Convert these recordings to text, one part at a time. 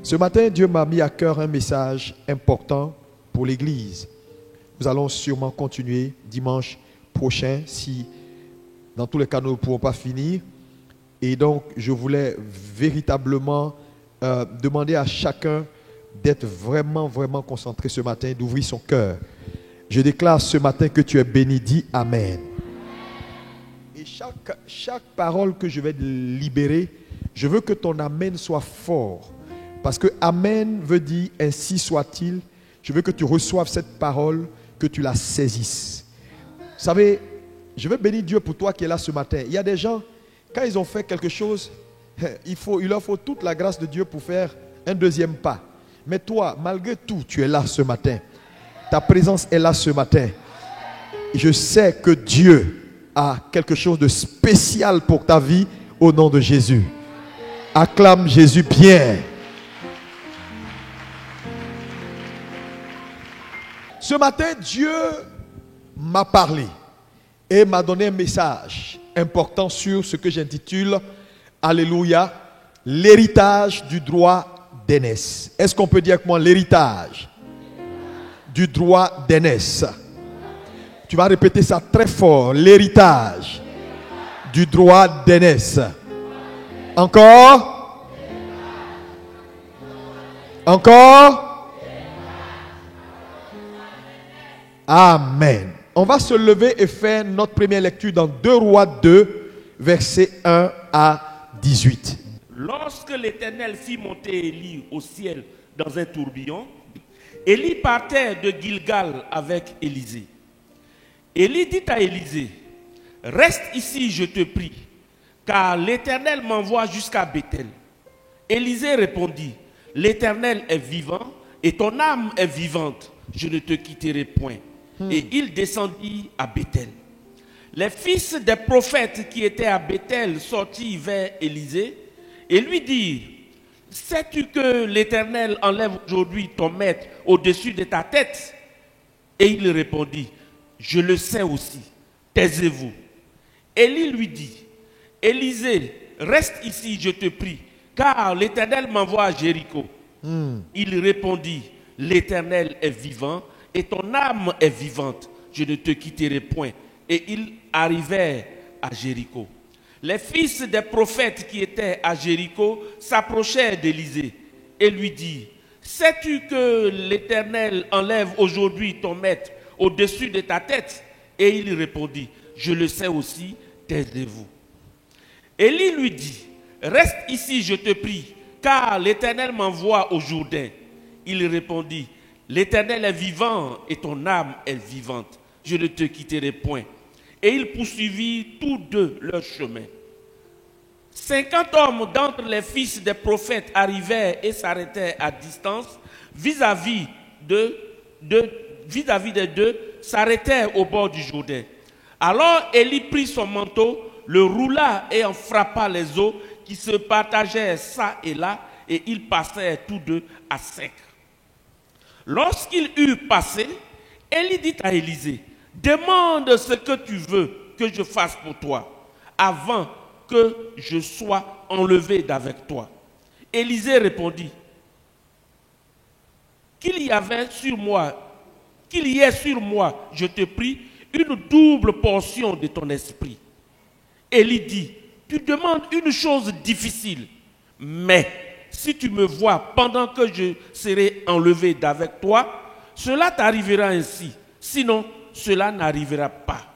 Ce matin, Dieu m'a mis à cœur un message important pour l'Église. Nous allons sûrement continuer dimanche prochain, si dans tous les cas nous ne pourrons pas finir. Et donc, je voulais véritablement demander à chacun d'être vraiment concentré ce matin, d'ouvrir son cœur. Je déclare ce matin que tu es béni, dis Amen. Et chaque parole que je vais libérer, je veux que ton Amen soit fort. Parce que Amen veut dire ainsi soit-il. Je veux que tu reçoives cette parole, que tu la saisisses. Vous savez, je veux bénir Dieu pour toi qui es là ce matin. Il y a des gens, quand ils ont fait quelque chose, il leur faut toute la grâce de Dieu pour faire un deuxième pas. Mais toi, malgré tout, tu es là ce matin. Ta présence est là ce matin. Je sais que Dieu a quelque chose de spécial pour ta vie au nom de Jésus. Acclame Jésus bien. Ce matin, Dieu m'a parlé et m'a donné un message important sur ce que j'intitule, Alléluia, l'héritage du droit d'aînesse. Est-ce qu'on peut dire avec moi l'héritage du droit d'aînesse? Tu vas répéter ça très fort, l'héritage du droit d'aînesse. Encore? Encore? Amen. On va se lever et faire notre première lecture dans 2 Rois 2, versets 1 à 18. Lorsque l'Éternel fit monter Élie au ciel dans un tourbillon, Élie partait de Gilgal avec Élisée. Élie dit à Élisée, « Reste ici, je te prie, car l'Éternel m'envoie jusqu'à Béthel. » Élisée répondit, « L'Éternel est vivant et ton âme est vivante, je ne te quitterai point. » Et il descendit à Béthel. Les fils des prophètes qui étaient à Béthel sortirent vers Élisée et lui dirent, « Sais-tu que l'Éternel enlève aujourd'hui ton maître au-dessus de ta tête ?» Et il répondit, « Je le sais aussi, taisez-vous. » Élie lui dit, « Élisée, reste ici, je te prie, car l'Éternel m'envoie à Jéricho. » Il répondit, « L'Éternel est vivant et ton âme est vivante, je ne te quitterai point. » Et ils arrivèrent à Jéricho. Les fils des prophètes qui étaient à Jéricho s'approchèrent d'Élisée et lui dirent, « Sais-tu que l'Éternel enlève aujourd'hui ton maître au-dessus de ta tête ?» Et il répondit, « Je le sais aussi, taisez-vous. » Élie lui dit, « Reste ici, je te prie, car l'Éternel m'envoie au Jourdain. » Il répondit, « L'Éternel est vivant et ton âme est vivante. Je ne te quitterai point. » Et ils poursuivirent tous deux leur chemin. 50 hommes d'entre les fils des prophètes arrivèrent et s'arrêtèrent à distance vis-à-vis des deux, s'arrêtèrent au bord du Jourdain. Alors Élie prit son manteau, le roula et en frappa les eaux qui se partagèrent çà et là, et ils passèrent tous deux à sec. Lorsqu'il eut passé, Élie dit à Élisée, « Demande ce que tu veux que je fasse pour toi, avant que je sois enlevé d'avec toi. » Élisée répondit, « Qu'il y ait sur moi, je te prie, une double portion de ton esprit. » Élie dit, « Tu demandes une chose difficile, mais si tu me vois pendant que je serai enlevé d'avec toi, cela t'arrivera ainsi. Sinon, cela n'arrivera pas. »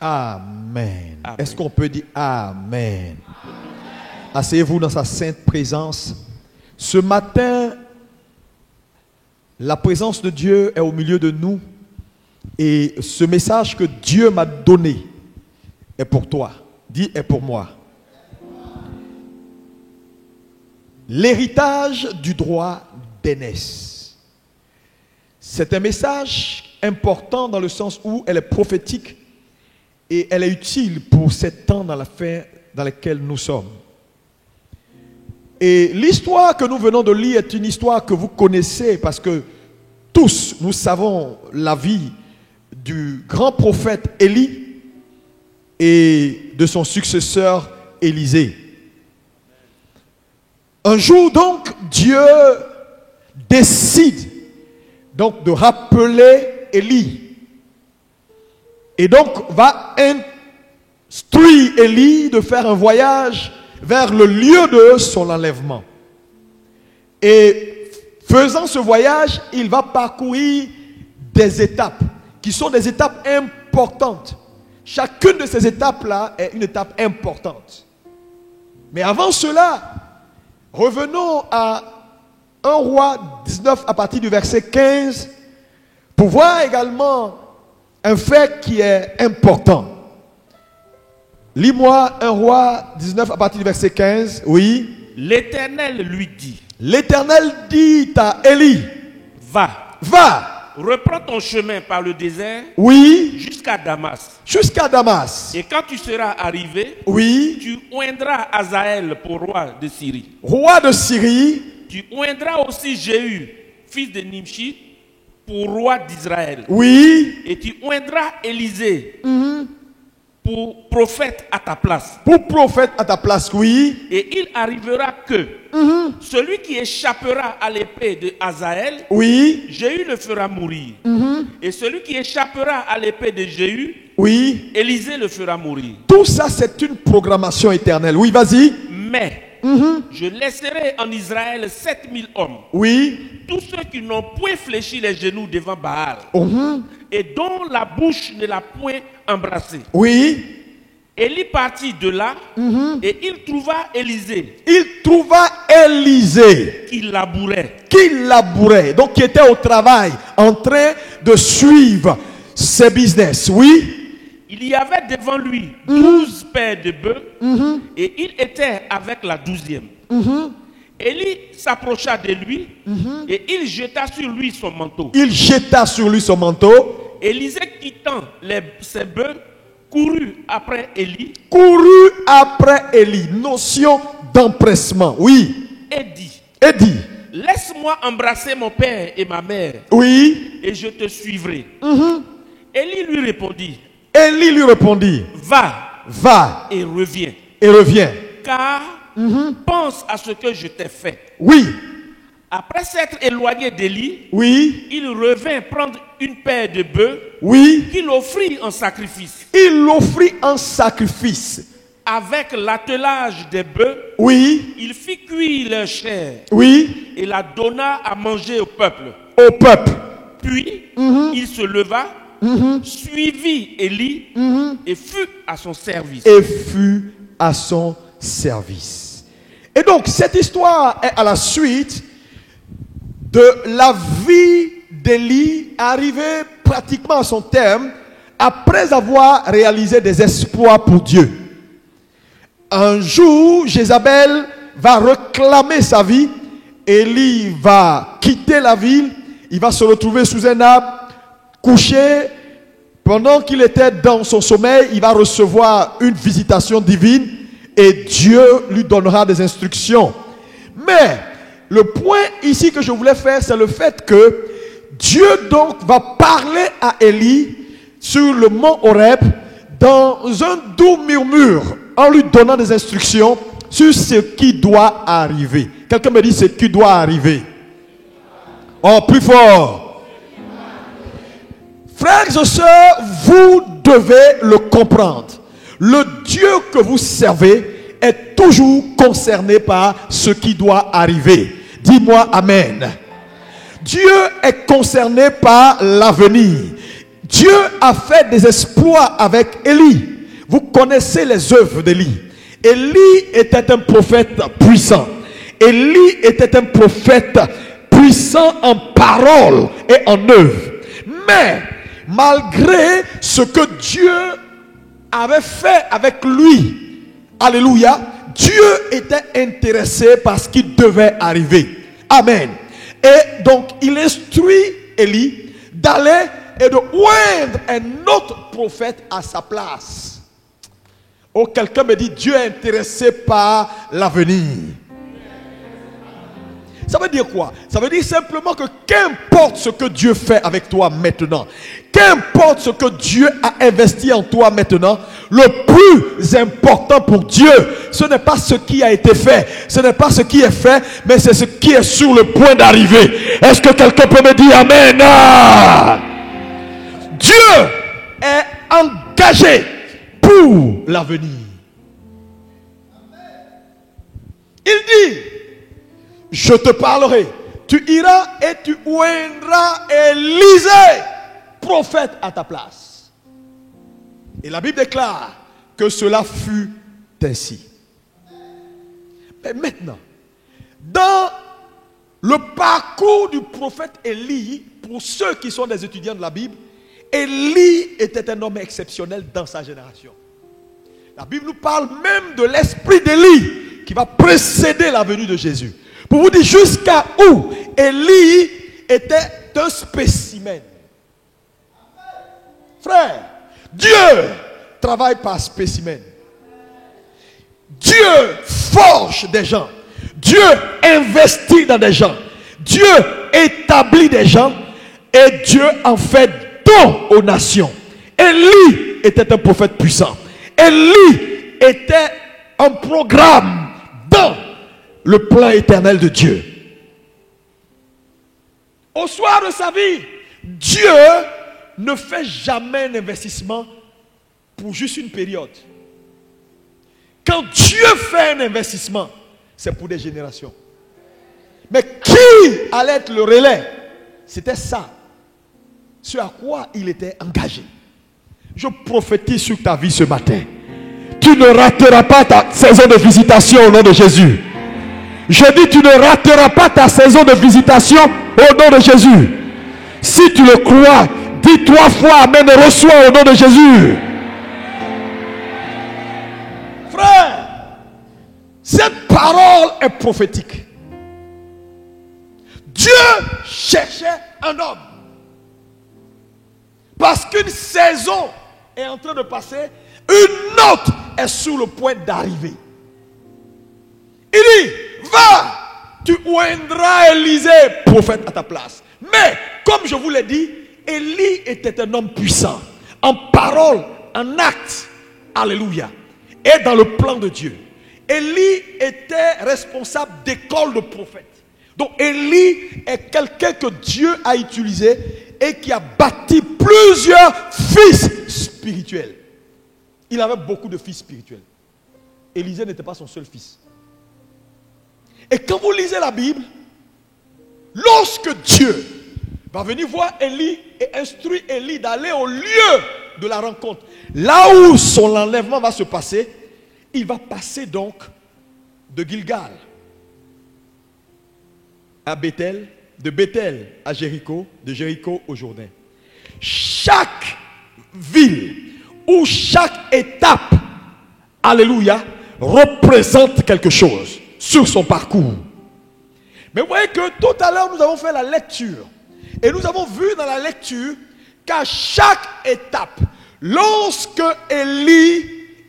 Amen. Amen. Est-ce qu'on peut dire Amen? Asseyez-vous dans sa sainte présence. Ce matin, la présence de Dieu est au milieu de nous. Et ce message que Dieu m'a donné est pour toi. Dis, est pour moi. L'héritage du droit d'aînesse. C'est un message important dans le sens où elle est prophétique et elle est utile pour ces temps dans la fin dans lesquels nous sommes. Et l'histoire que nous venons de lire est une histoire que vous connaissez parce que tous nous savons la vie du grand prophète Élie et de son successeur Élisée. Un jour donc, Dieu décide donc de rappeler Élie. Et donc va instruire Élie de faire un voyage vers le lieu de son enlèvement. Et faisant ce voyage, il va parcourir des étapes qui sont des étapes importantes. Chacune de ces étapes-là est une étape importante. Mais avant cela, revenons à 1 Roi 19 à partir du verset 15 pour voir également un fait qui est important. Lis-moi 1 Roi 19 à partir du verset 15. Oui. L'Éternel lui dit. L'Éternel dit à Élie, va, reprends ton chemin par le désert, oui, jusqu'à Damas. Jusqu'à Damas. Et quand tu seras arrivé, oui, tu oindras Hazaël pour roi de Syrie. Roi de Syrie. Tu oindras aussi Jéhu, fils de Nimshi, pour roi d'Israël. Oui. Et tu oindras Élisée pour prophète à ta place. Pour prophète à ta place, oui. Et il arrivera que celui qui échappera à l'épée de Hazaël, oui, Jéhu le fera mourir. Et celui qui échappera à l'épée de Jéhu, oui, Élisée le fera mourir. Tout ça, c'est une programmation éternelle. Oui, vas-y. Mais je laisserai en Israël 7000 hommes. Oui. Tous ceux qui n'ont point fléchi les genoux devant Baal. Et dont la bouche ne l'a point embrassé. Oui. Élie partit de là et il trouva Élisée. Il trouva Élisée. Qui labourait. Qui labourait. Donc qui était au travail, en train de suivre ses business. Oui. Il y avait devant lui 12 paires de bœufs et il était avec la 12e. Élie s'approcha de lui et il jeta sur lui son manteau. Il jeta sur lui son manteau. Élisée quittant ses bœufs courut après Élie. Courut après Élie. Notion d'empressement. Oui. Et dit. Et dit. Laisse-moi embrasser mon père et ma mère. Oui. Et je te suivrai. Élie lui répondit. Élie lui répondit. Va et reviens. Et reviens. Car pense à ce que je t'ai fait. Oui. Après s'être éloigné d'Élie, oui, il revint prendre une paire de bœufs, oui, qu'il offrit en sacrifice. Il l'offrit en sacrifice. Avec l'attelage des bœufs, oui, il fit cuire leur chair, oui, et la donna à manger au peuple. Au peuple. Puis il se leva, suivit Élie et fut à son service. Et fut à son service. Et donc cette histoire est à la suite de la vie d'Élie arrivée pratiquement à son terme après avoir réalisé des exploits pour Dieu. Un jour, Jézabel va réclamer sa vie. Élie va quitter la ville. Il va se retrouver sous un arbre, couché. Pendant qu'il était dans son sommeil, il va recevoir une visitation divine et Dieu lui donnera des instructions. Mais le point ici que je voulais faire, c'est le fait que Dieu donc va parler à Élie sur le mont Horeb dans un doux murmure en lui donnant des instructions sur ce qui doit arriver. Quelqu'un me dit ce qui doit arriver. Oh, plus fort. Frères et sœurs, vous devez le comprendre. Le Dieu que vous servez est toujours concerné par ce qui doit arriver. Dis-moi amen. Dieu est concerné par l'avenir. Dieu a fait des exploits avec Élie. Vous connaissez les œuvres d'Élie. Élie était un prophète puissant. Élie était un prophète puissant en parole et en œuvre. Mais malgré ce que Dieu avait fait avec lui, alléluia, Dieu était intéressé par ce qui devait arriver. Amen. Et donc, il instruit Élie d'aller et de oindre un autre prophète à sa place. Oh, quelqu'un me dit, Dieu est intéressé par l'avenir. Ça veut dire quoi? Ça veut dire simplement que qu'importe ce que Dieu fait avec toi maintenant, qu'importe ce que Dieu a investi en toi maintenant, le plus important pour Dieu, ce n'est pas ce qui a été fait, ce n'est pas ce qui est fait, mais c'est ce qui est sur le point d'arriver. Est-ce que quelqu'un peut me dire Amen? Dieu est engagé pour l'avenir. Il dit, je te parlerai, tu iras et tu oindras Élisée, prophète à ta place. Et la Bible déclare que cela fut ainsi. Mais maintenant, dans le parcours du prophète Élie, pour ceux qui sont des étudiants de la Bible, Élie était un homme exceptionnel dans sa génération. La Bible nous parle même de l'esprit d'Élie qui va précéder la venue de Jésus. Pour vous dire jusqu'à où Élie était un spécimen. Frère, Dieu travaille par spécimen. Dieu forge des gens. Dieu investit dans des gens. Dieu établit des gens. Et Dieu en fait don aux nations. Élie était un prophète puissant. Élie était un programme dans le plan éternel de Dieu. Au soir de sa vie, Dieu ne fait jamais un investissement pour juste une période. Quand Dieu fait un investissement, c'est pour des générations. Mais qui allait être le relais? C'était ça. Ce à quoi il était engagé. Je prophétise sur ta vie ce matin. Tu ne rateras pas ta saison de visitation au nom de Jésus. Je dis, tu ne rateras pas ta saison de visitation au nom de Jésus. Si tu le crois, dis 3 fois Amen et reçois au nom de Jésus. Frère, cette parole est prophétique. Dieu cherchait un homme. Parce qu'une saison est en train de passer, une autre est sur le point d'arriver. Il dit, va, tu oindras Élisée, prophète à ta place. Mais, comme je vous l'ai dit, Élie était un homme puissant, en parole, en acte, alléluia, et dans le plan de Dieu. Élie était responsable d'école de prophètes. Donc Élie est quelqu'un que Dieu a utilisé et qui a bâti plusieurs fils spirituels. Il avait beaucoup de fils spirituels. Élisée n'était pas son seul fils. Et quand vous lisez la Bible, lorsque Dieu va venir voir Élie et instruire Élie d'aller au lieu de la rencontre, là où son enlèvement va se passer, il va passer donc de Gilgal à Bethel, de Bethel à Jéricho, de Jéricho au Jourdain. Chaque ville ou chaque étape, alléluia, représente quelque chose sur son parcours. Mais vous voyez que tout à l'heure nous avons fait la lecture et nous avons vu dans la lecture qu'à chaque étape, lorsque Élie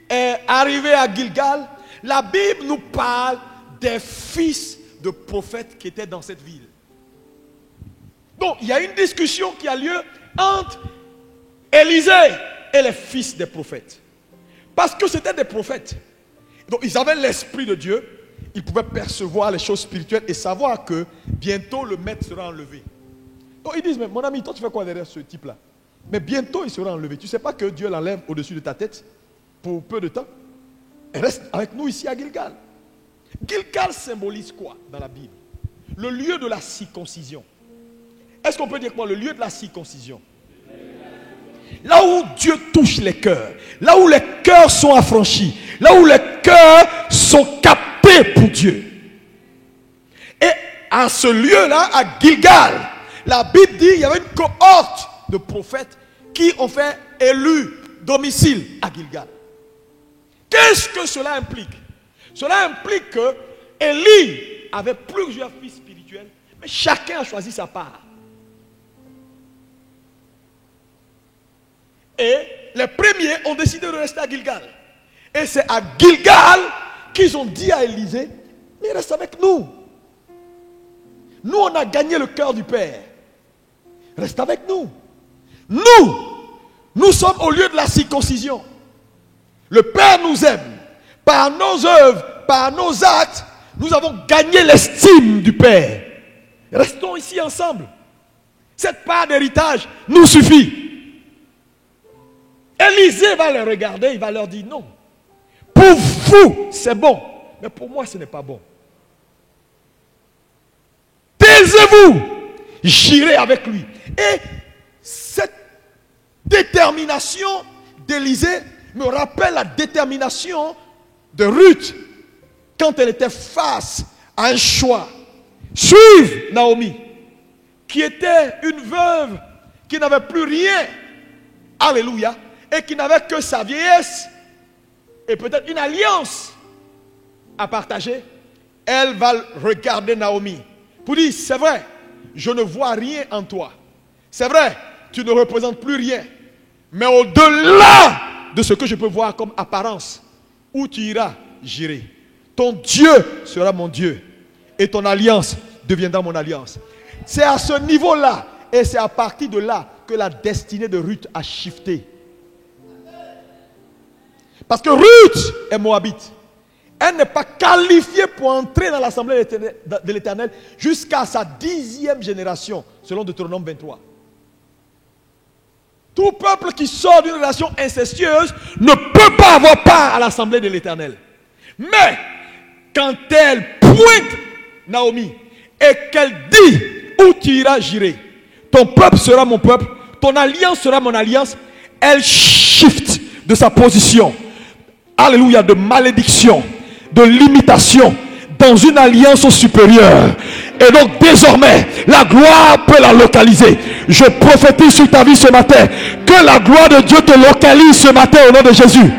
est arrivé à Gilgal, la Bible nous parle des fils de prophètes qui étaient dans cette ville. Donc il y a une discussion qui a lieu entre Élisée et les fils des prophètes. Parce que c'était des prophètes. Donc ils avaient l'esprit de Dieu. Ils pouvaient percevoir les choses spirituelles et savoir que bientôt le maître sera enlevé. Donc ils disent, mais mon ami, toi tu fais quoi derrière ce type-là? Mais bientôt il sera enlevé. Tu ne sais pas que Dieu l'enlève au-dessus de ta tête pour peu de temps? Et reste avec nous ici à Gilgal. Gilgal symbolise quoi dans la Bible? Le lieu de la circoncision. Est-ce qu'on peut dire quoi? Le lieu de la circoncision. Là où Dieu touche les cœurs. Là où les cœurs sont affranchis. Là où les cœurs sont captés pour Dieu. Et à ce lieu-là, à Gilgal, la Bible dit qu'il y avait une cohorte de prophètes qui ont fait élu domicile à Gilgal. Qu'est-ce que cela implique? Cela implique que Élie avait plusieurs fils spirituels, mais chacun a choisi sa part. Et les premiers ont décidé de rester à Gilgal. Et c'est à Gilgal qu'ils ont dit à Élisée, mais reste avec nous. Nous, on a gagné le cœur du Père. Reste avec nous. Nous sommes au lieu de la circoncision. le Père nous aime. Par nos œuvres, par nos actes, nous avons gagné l'estime du Père. Restons ici ensemble. Cette part d'héritage nous suffit. Élisée va les regarder, il va leur dire non. Pour vous, c'est bon, mais pour moi, ce n'est pas bon. Taisez-vous, j'irai avec lui. Et cette détermination d'Élisée me rappelle la détermination de Ruth quand elle était face à un choix. Suivre Naomi, qui était une veuve qui n'avait plus rien, alléluia, et qui n'avait que sa vieillesse et peut-être une alliance à partager. Elle va regarder Naomi pour dire, c'est vrai, je ne vois rien en toi. C'est vrai, tu ne représentes plus rien. Mais au-delà de ce que je peux voir comme apparence, où tu iras, j'irai. Ton Dieu sera mon Dieu. Et ton alliance deviendra mon alliance. C'est à ce niveau-là, et c'est à partir de là, que la destinée de Ruth a shifté. Parce que Ruth est moabite. Elle n'est pas qualifiée pour entrer dans l'assemblée de l'Éternel jusqu'à sa 10e génération, selon Deutéronome 23. Tout peuple qui sort d'une relation incestueuse ne peut pas avoir part à l'assemblée de l'Éternel. Mais, quand elle pointe Naomi et qu'elle dit, où tu iras, j'irai. Ton peuple sera mon peuple, ton alliance sera mon alliance. Elle shift de sa position, alléluia, de malédiction, de limitation, dans une alliance supérieure. Et donc désormais, la gloire peut la localiser. Je prophétise sur ta vie ce matin, que la gloire de Dieu te localise ce matin au nom de Jésus.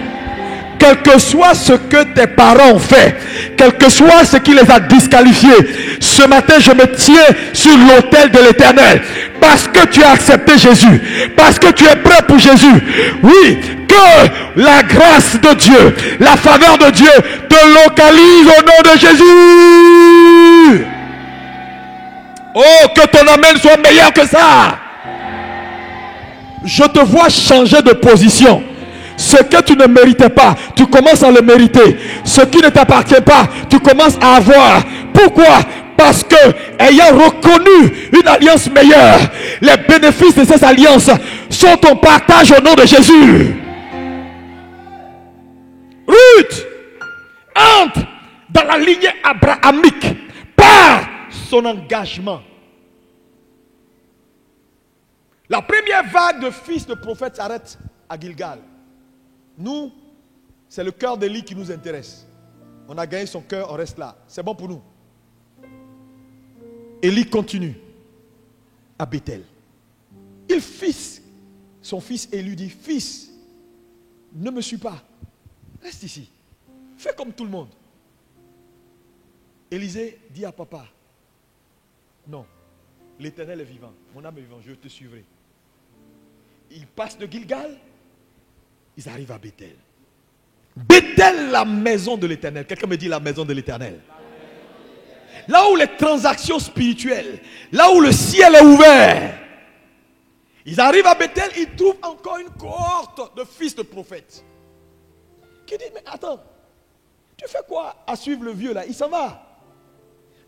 Quel que soit ce que tes parents ont fait, quel que soit ce qui les a disqualifiés, ce matin je me tiens sur l'autel de l'Éternel. Parce que tu as accepté Jésus, parce que tu es prêt pour Jésus. Oui, que la grâce de Dieu, la faveur de Dieu te localise au nom de Jésus. Oh, que ton amen soit meilleur que ça. Je te vois changer de position. Ce que tu ne méritais pas, tu commences à le mériter. Ce qui ne t'appartient pas, tu commences à avoir. Pourquoi? Parce que, ayant reconnu une alliance meilleure, les bénéfices de cette alliance sont ton partage au nom de Jésus. Ruth entre dans la lignée abrahamique par son engagement. La première vague de fils de prophètes s'arrête à Gilgal. Nous, c'est le cœur d'Élie qui nous intéresse. On a gagné son cœur, on reste là. C'est bon pour nous. Élie continue à Bethel. Son fils Élie dit, fils, ne me suis pas. Reste ici. Fais comme tout le monde. Élisée dit à papa, non, l'Éternel est vivant. Mon âme est vivante, je te suivrai. Ils passent de Gilgal. Ils arrivent à Bethel. Bethel, la maison de l'Éternel. Quelqu'un me dit la maison de l'Éternel. Là où les transactions spirituelles, là où le ciel est ouvert. Ils arrivent à Bethel, ils trouvent encore une cohorte de fils de prophètes. Qui dit, mais attends, tu fais quoi à suivre le vieux là? Il s'en va.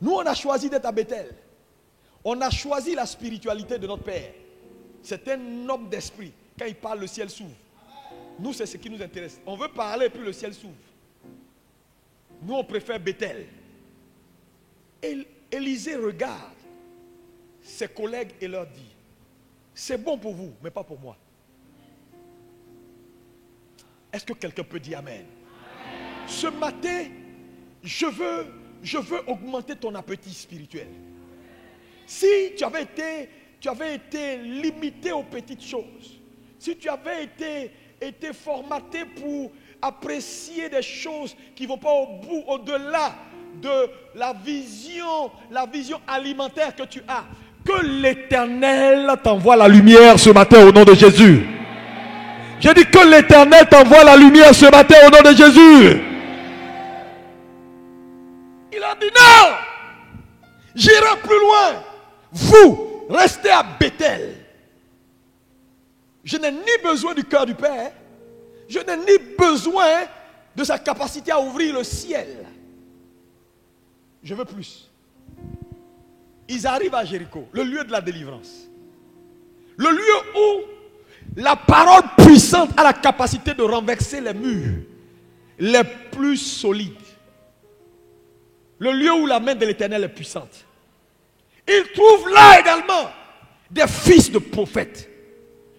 Nous, on a choisi d'être à Bethel. On a choisi la spiritualité de notre Père. C'est un homme d'esprit. Quand il parle, le ciel s'ouvre. Nous, c'est ce qui nous intéresse. On veut parler, puis le ciel s'ouvre. Nous, on préfère Bethel. Et Élisée regarde ses collègues et leur dit, c'est bon pour vous, mais pas pour moi. Est-ce que quelqu'un peut dire Amen? Ce matin, je veux augmenter ton appétit spirituel. Si tu avais été limité aux petites choses, si tu avais été formaté pour apprécier des choses qui ne vont pas au bout, au-delà de la vision alimentaire que tu as, que l'Éternel t'envoie la lumière ce matin au nom de Jésus. J'ai dit que l'Éternel t'envoie la lumière ce matin au nom de Jésus. Il a dit non, j'irai plus loin. Vous, restez à Bethel. Je n'ai ni besoin du cœur du Père, Je n'ai ni besoin de sa capacité à ouvrir le ciel. Je veux plus. Ils arrivent à Jéricho, le lieu de la délivrance. Le lieu où la parole puissante a la capacité de renverser les murs les plus solides. Le lieu où la main de l'Éternel est puissante. Ils trouvent là également des fils de prophètes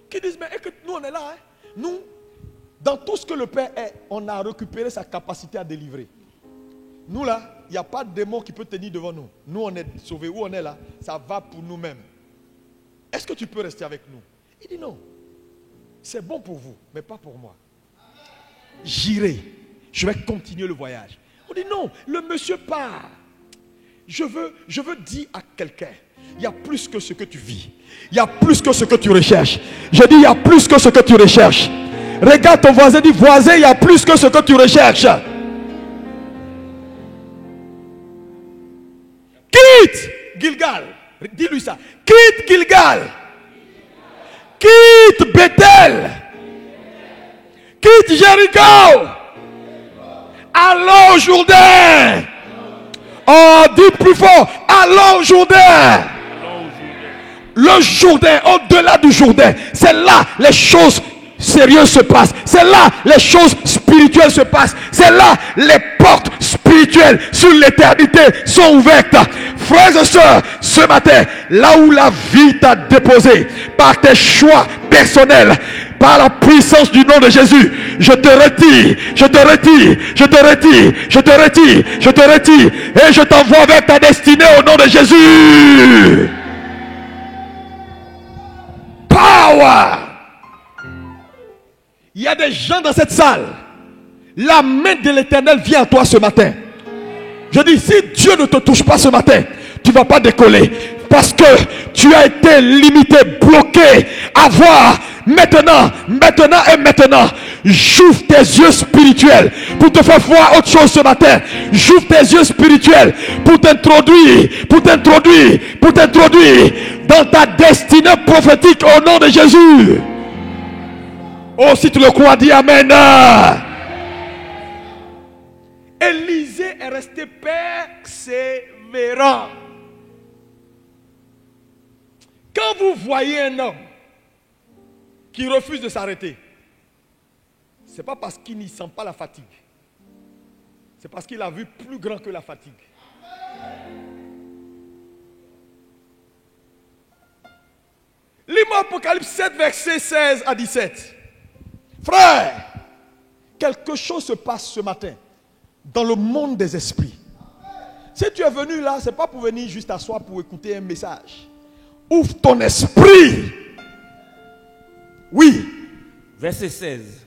qui disent, mais écoute, nous on est là. Hein? Nous, dans tout ce que le Père est, on a récupéré sa capacité à délivrer. Nous là, il n'y a pas de démon qui peut tenir devant nous. Nous on est sauvés. Où on est là, ça va pour nous-mêmes. Est-ce que tu peux rester avec nous? Il dit non. C'est bon pour vous, mais pas pour moi. J'irai. Je vais continuer le voyage. On dit non, le monsieur part. Je veux dire à quelqu'un, il y a plus que ce que tu vis. Il y a plus que ce que tu recherches. Je dis, il y a plus que ce que tu recherches. Regarde ton voisin, dis, voisin, il y a plus que ce que tu recherches. Quitte Gilgal. Dis-lui ça. Quitte Gilgal. Quitte Bethel. Quitte Jéricho. Allons au Jourdain. Oh, dis plus fort. Allons au Jourdain. Le Jourdain, au-delà du Jourdain, c'est là les choses sérieuses se passent. C'est là les choses spirituelles se passent. C'est là les portes spirituelles sur l'éternité sont ouvertes. Frères et sœurs, ce matin, là où la vie t'a déposé par tes choix personnels, par la puissance du nom de Jésus, je te retire, je te retire, je te retire, je te retire, je te retire, et je t'envoie vers ta destinée au nom de Jésus. Power. Il y a des gens dans cette salle. La main de l'Éternel vient à toi ce matin. Je dis, si Dieu ne te touche pas ce matin, tu ne vas pas décoller. Parce que tu as été limité, bloqué à voir maintenant. J'ouvre tes yeux spirituels pour te faire voir autre chose ce matin. J'ouvre tes yeux spirituels pour t'introduire dans ta destinée prophétique au nom de Jésus. Oh, si tu le crois, dis Amen. Élisée est resté persévérant. Quand vous voyez un homme qui refuse de s'arrêter, ce n'est pas parce qu'il n'y sent pas la fatigue. C'est parce qu'il a vu plus grand que la fatigue. Lis-moi Apocalypse 7, versets 16 à 17. Frère, quelque chose se passe ce matin dans le monde des esprits. Si tu es venu là, ce n'est pas pour venir juste t'asseoir pour écouter un message. Ouvre ton esprit. Oui. Verset 16.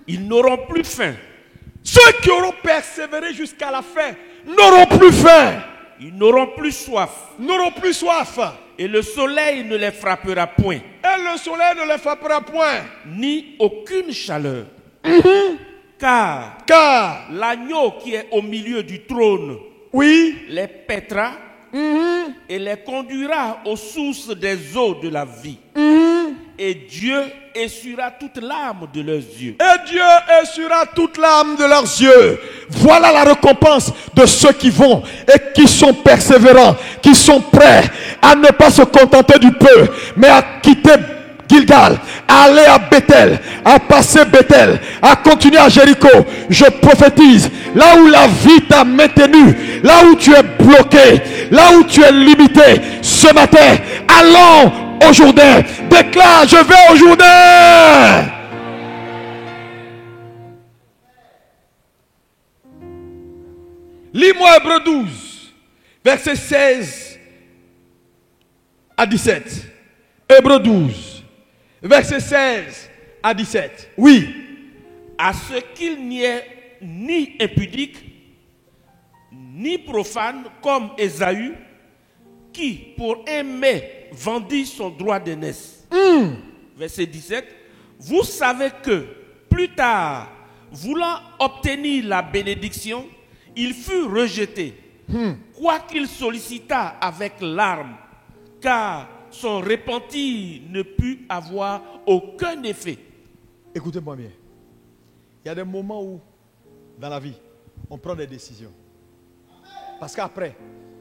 Ils n'auront plus faim. Ceux qui auront persévéré jusqu'à la fin n'auront plus faim. Ils n'auront plus soif. N'auront plus soif. Et le soleil ne les frappera point. Et le soleil ne les frappera point. Ni aucune chaleur. Car l'agneau qui est au milieu du trône, oui, les paîtra et les conduira aux sources des eaux de la vie. Et Dieu essuiera toute larme de leurs yeux. Et Dieu essuiera toute larme de leurs yeux. Voilà la récompense de ceux qui vont et qui sont persévérants, qui sont prêts à ne pas se contenter du peu, mais à quitter Gilgal, à aller à Bethel, à passer Bethel, à continuer à Jéricho. Je prophétise, là où la vie t'a maintenu, là où tu es bloqué, là où tu es limité, ce matin, allons au Jourdain. Déclare, je vais au Jourdain. Lis-moi Hébreux 12, versets 16 à 17. Hébreux 12, versets 16 à 17. Oui. À ce qu'il n'y ait ni impudique, ni profane comme Ésaü, qui pour un mets vendit son droit d'aînesse. Verset 17. Vous savez que plus tard, voulant obtenir la bénédiction, il fut rejeté, quoiqu'il sollicita avec larmes, car son repentir ne put avoir aucun effet. Écoutez-moi bien. Il y a des moments où, dans la vie, on prend des décisions. Parce qu'après,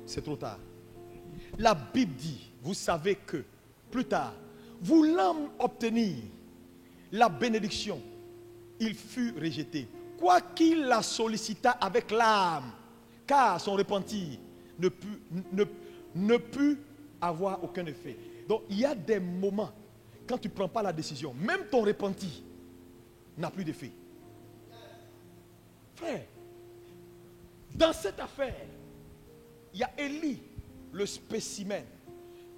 c'est trop tard. La Bible dit, vous savez que, plus tard, voulant obtenir la bénédiction, il fut rejeté. Quoi qu'il la sollicita avec l'âme, car son repentir ne put avoir aucun effet. Donc il y a des moments, quand tu ne prends pas la décision, même ton repentir n'a plus d'effet. Frère, dans cette affaire, il y a Élie, le spécimen,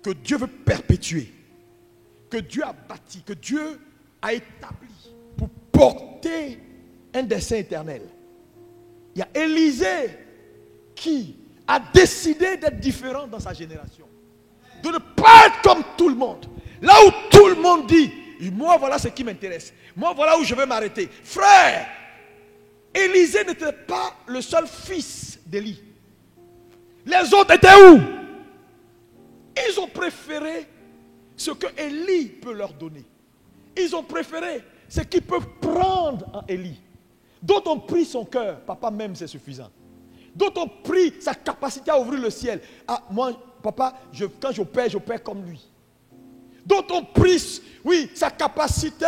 que Dieu veut perpétuer, que Dieu a bâti, que Dieu a établi pour porter un dessein éternel. Il y a Élisée qui a décidé d'être différent dans sa génération. De ne pas être comme tout le monde. Là où tout le monde dit, moi voilà ce qui m'intéresse. Moi voilà où je veux m'arrêter. Frère, Élisée n'était pas le seul fils d'Élie. Les autres étaient où? Ils ont préféré ce que Élie peut leur donner. Ils ont préféré ce qu'ils peuvent prendre en Élie. D'autres ont pris son cœur. Papa même c'est suffisant. D'autres ont pris sa capacité à ouvrir le ciel. Ah, moi, papa, quand j'opère comme lui. D'autres ont pris, oui, sa capacité,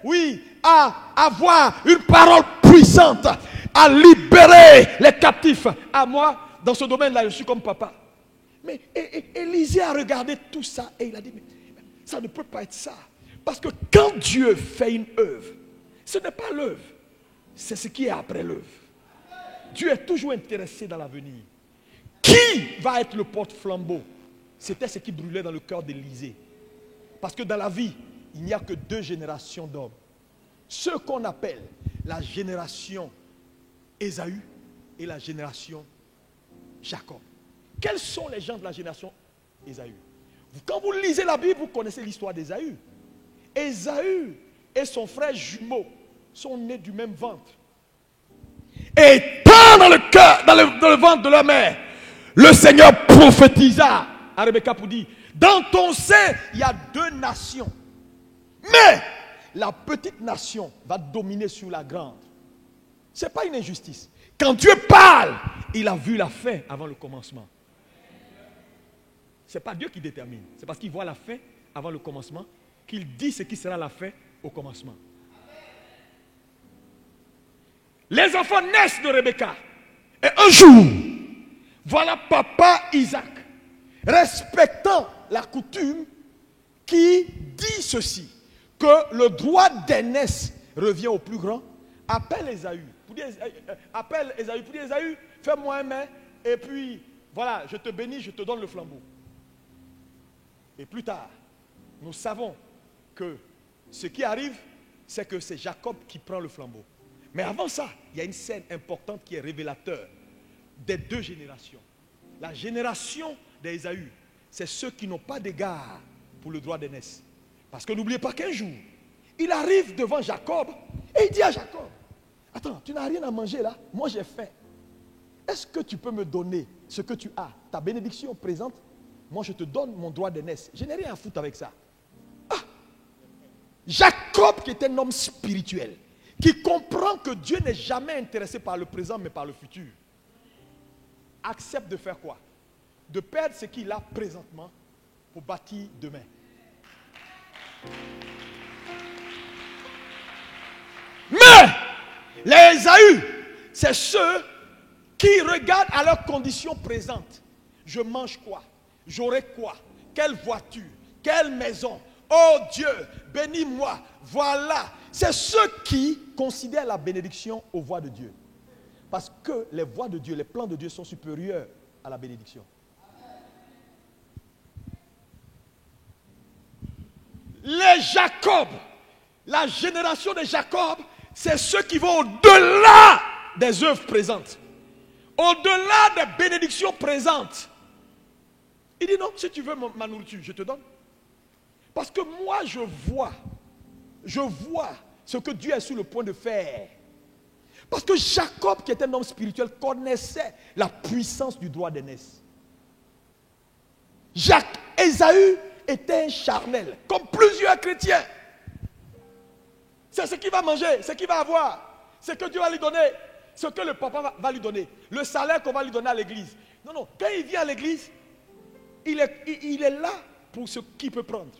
oui, à avoir une parole puissante, à libérer les captifs. À moi, dans ce domaine-là, je suis comme papa. Mais Élisée a regardé tout ça et il a dit, mais ça ne peut pas être ça. Parce que quand Dieu fait une œuvre, ce n'est pas l'œuvre, c'est ce qui est après l'œuvre. Dieu est toujours intéressé dans l'avenir. Qui va être le porte-flambeau? C'était ce qui brûlait dans le cœur d'Élisée. Parce que dans la vie, il n'y a que 2 générations d'hommes. Ce qu'on appelle la génération Ésaü et la génération Jacob. Quels sont les gens de la génération Ésaü? Quand vous lisez la Bible, vous connaissez l'histoire d'Ésaü. Ésaü et son frère jumeau sont nés du même ventre. Et tant dans le cœur, dans le ventre de leur mère, le Seigneur prophétisa à Rebecca pour dire, dans ton sein, il y a 2 nations. Mais la petite nation va dominer sur la grande. Ce n'est pas une injustice. Quand Dieu parle, il a vu la fin avant le commencement. Ce n'est pas Dieu qui détermine. C'est parce qu'il voit la fin avant le commencement qu'il dit ce qui sera la fin au commencement. Les enfants naissent de Rebecca. Et un jour, voilà papa Isaac, respectant la coutume, qui dit ceci, que le droit d'aînesse revient au plus grand. Appelle Ésaü. Appelle Ésaü pour dire, Ésaü, fais-moi un main, et puis, voilà, je te bénis, je te donne le flambeau. Et plus tard, nous savons que ce qui arrive, c'est que c'est Jacob qui prend le flambeau. Mais avant ça, il y a une scène importante qui est révélateur des 2 générations. La génération d'Ésaü, c'est ceux qui n'ont pas d'égard pour le droit d'aînesse. Parce que n'oubliez pas qu'un jour, il arrive devant Jacob et il dit à Jacob, attends, tu n'as rien à manger là, moi j'ai faim. Est-ce que tu peux me donner ce que tu as, ta bénédiction présente? Moi je te donne mon droit d'aînesse. Je n'ai rien à foutre avec ça. Ah! Jacob qui est un homme spirituel, qui comprend que Dieu n'est jamais intéressé par le présent mais par le futur, accepte de faire quoi? De perdre ce qu'il a présentement pour bâtir demain. Mais les Ésaü, c'est ceux qui regardent à leurs conditions présentes. Je mange quoi? J'aurai quoi? Quelle voiture? Quelle maison? Oh Dieu, bénis-moi. Voilà. C'est ceux qui considèrent la bénédiction aux voies de Dieu. Parce que les voies de Dieu, les plans de Dieu sont supérieurs à la bénédiction. Les Jacob, la génération de Jacob, c'est ceux qui vont au-delà des œuvres présentes. Au-delà des bénédictions présentes. Il dit non, si tu veux ma nourriture, je te donne. Parce que moi je vois ce que Dieu est sur le point de faire. Parce que Jacob, qui est un homme spirituel, connaissait la puissance du droit d'aînesse. Ésaü était un charnel, comme plusieurs chrétiens. C'est ce qu'il va manger, c'est ce qu'il va avoir. ce que Dieu va lui donner, ce que le papa va lui donner, le salaire qu'on va lui donner à l'église. Non, non, quand il vient à l'église, il est là pour ce qu'il peut prendre.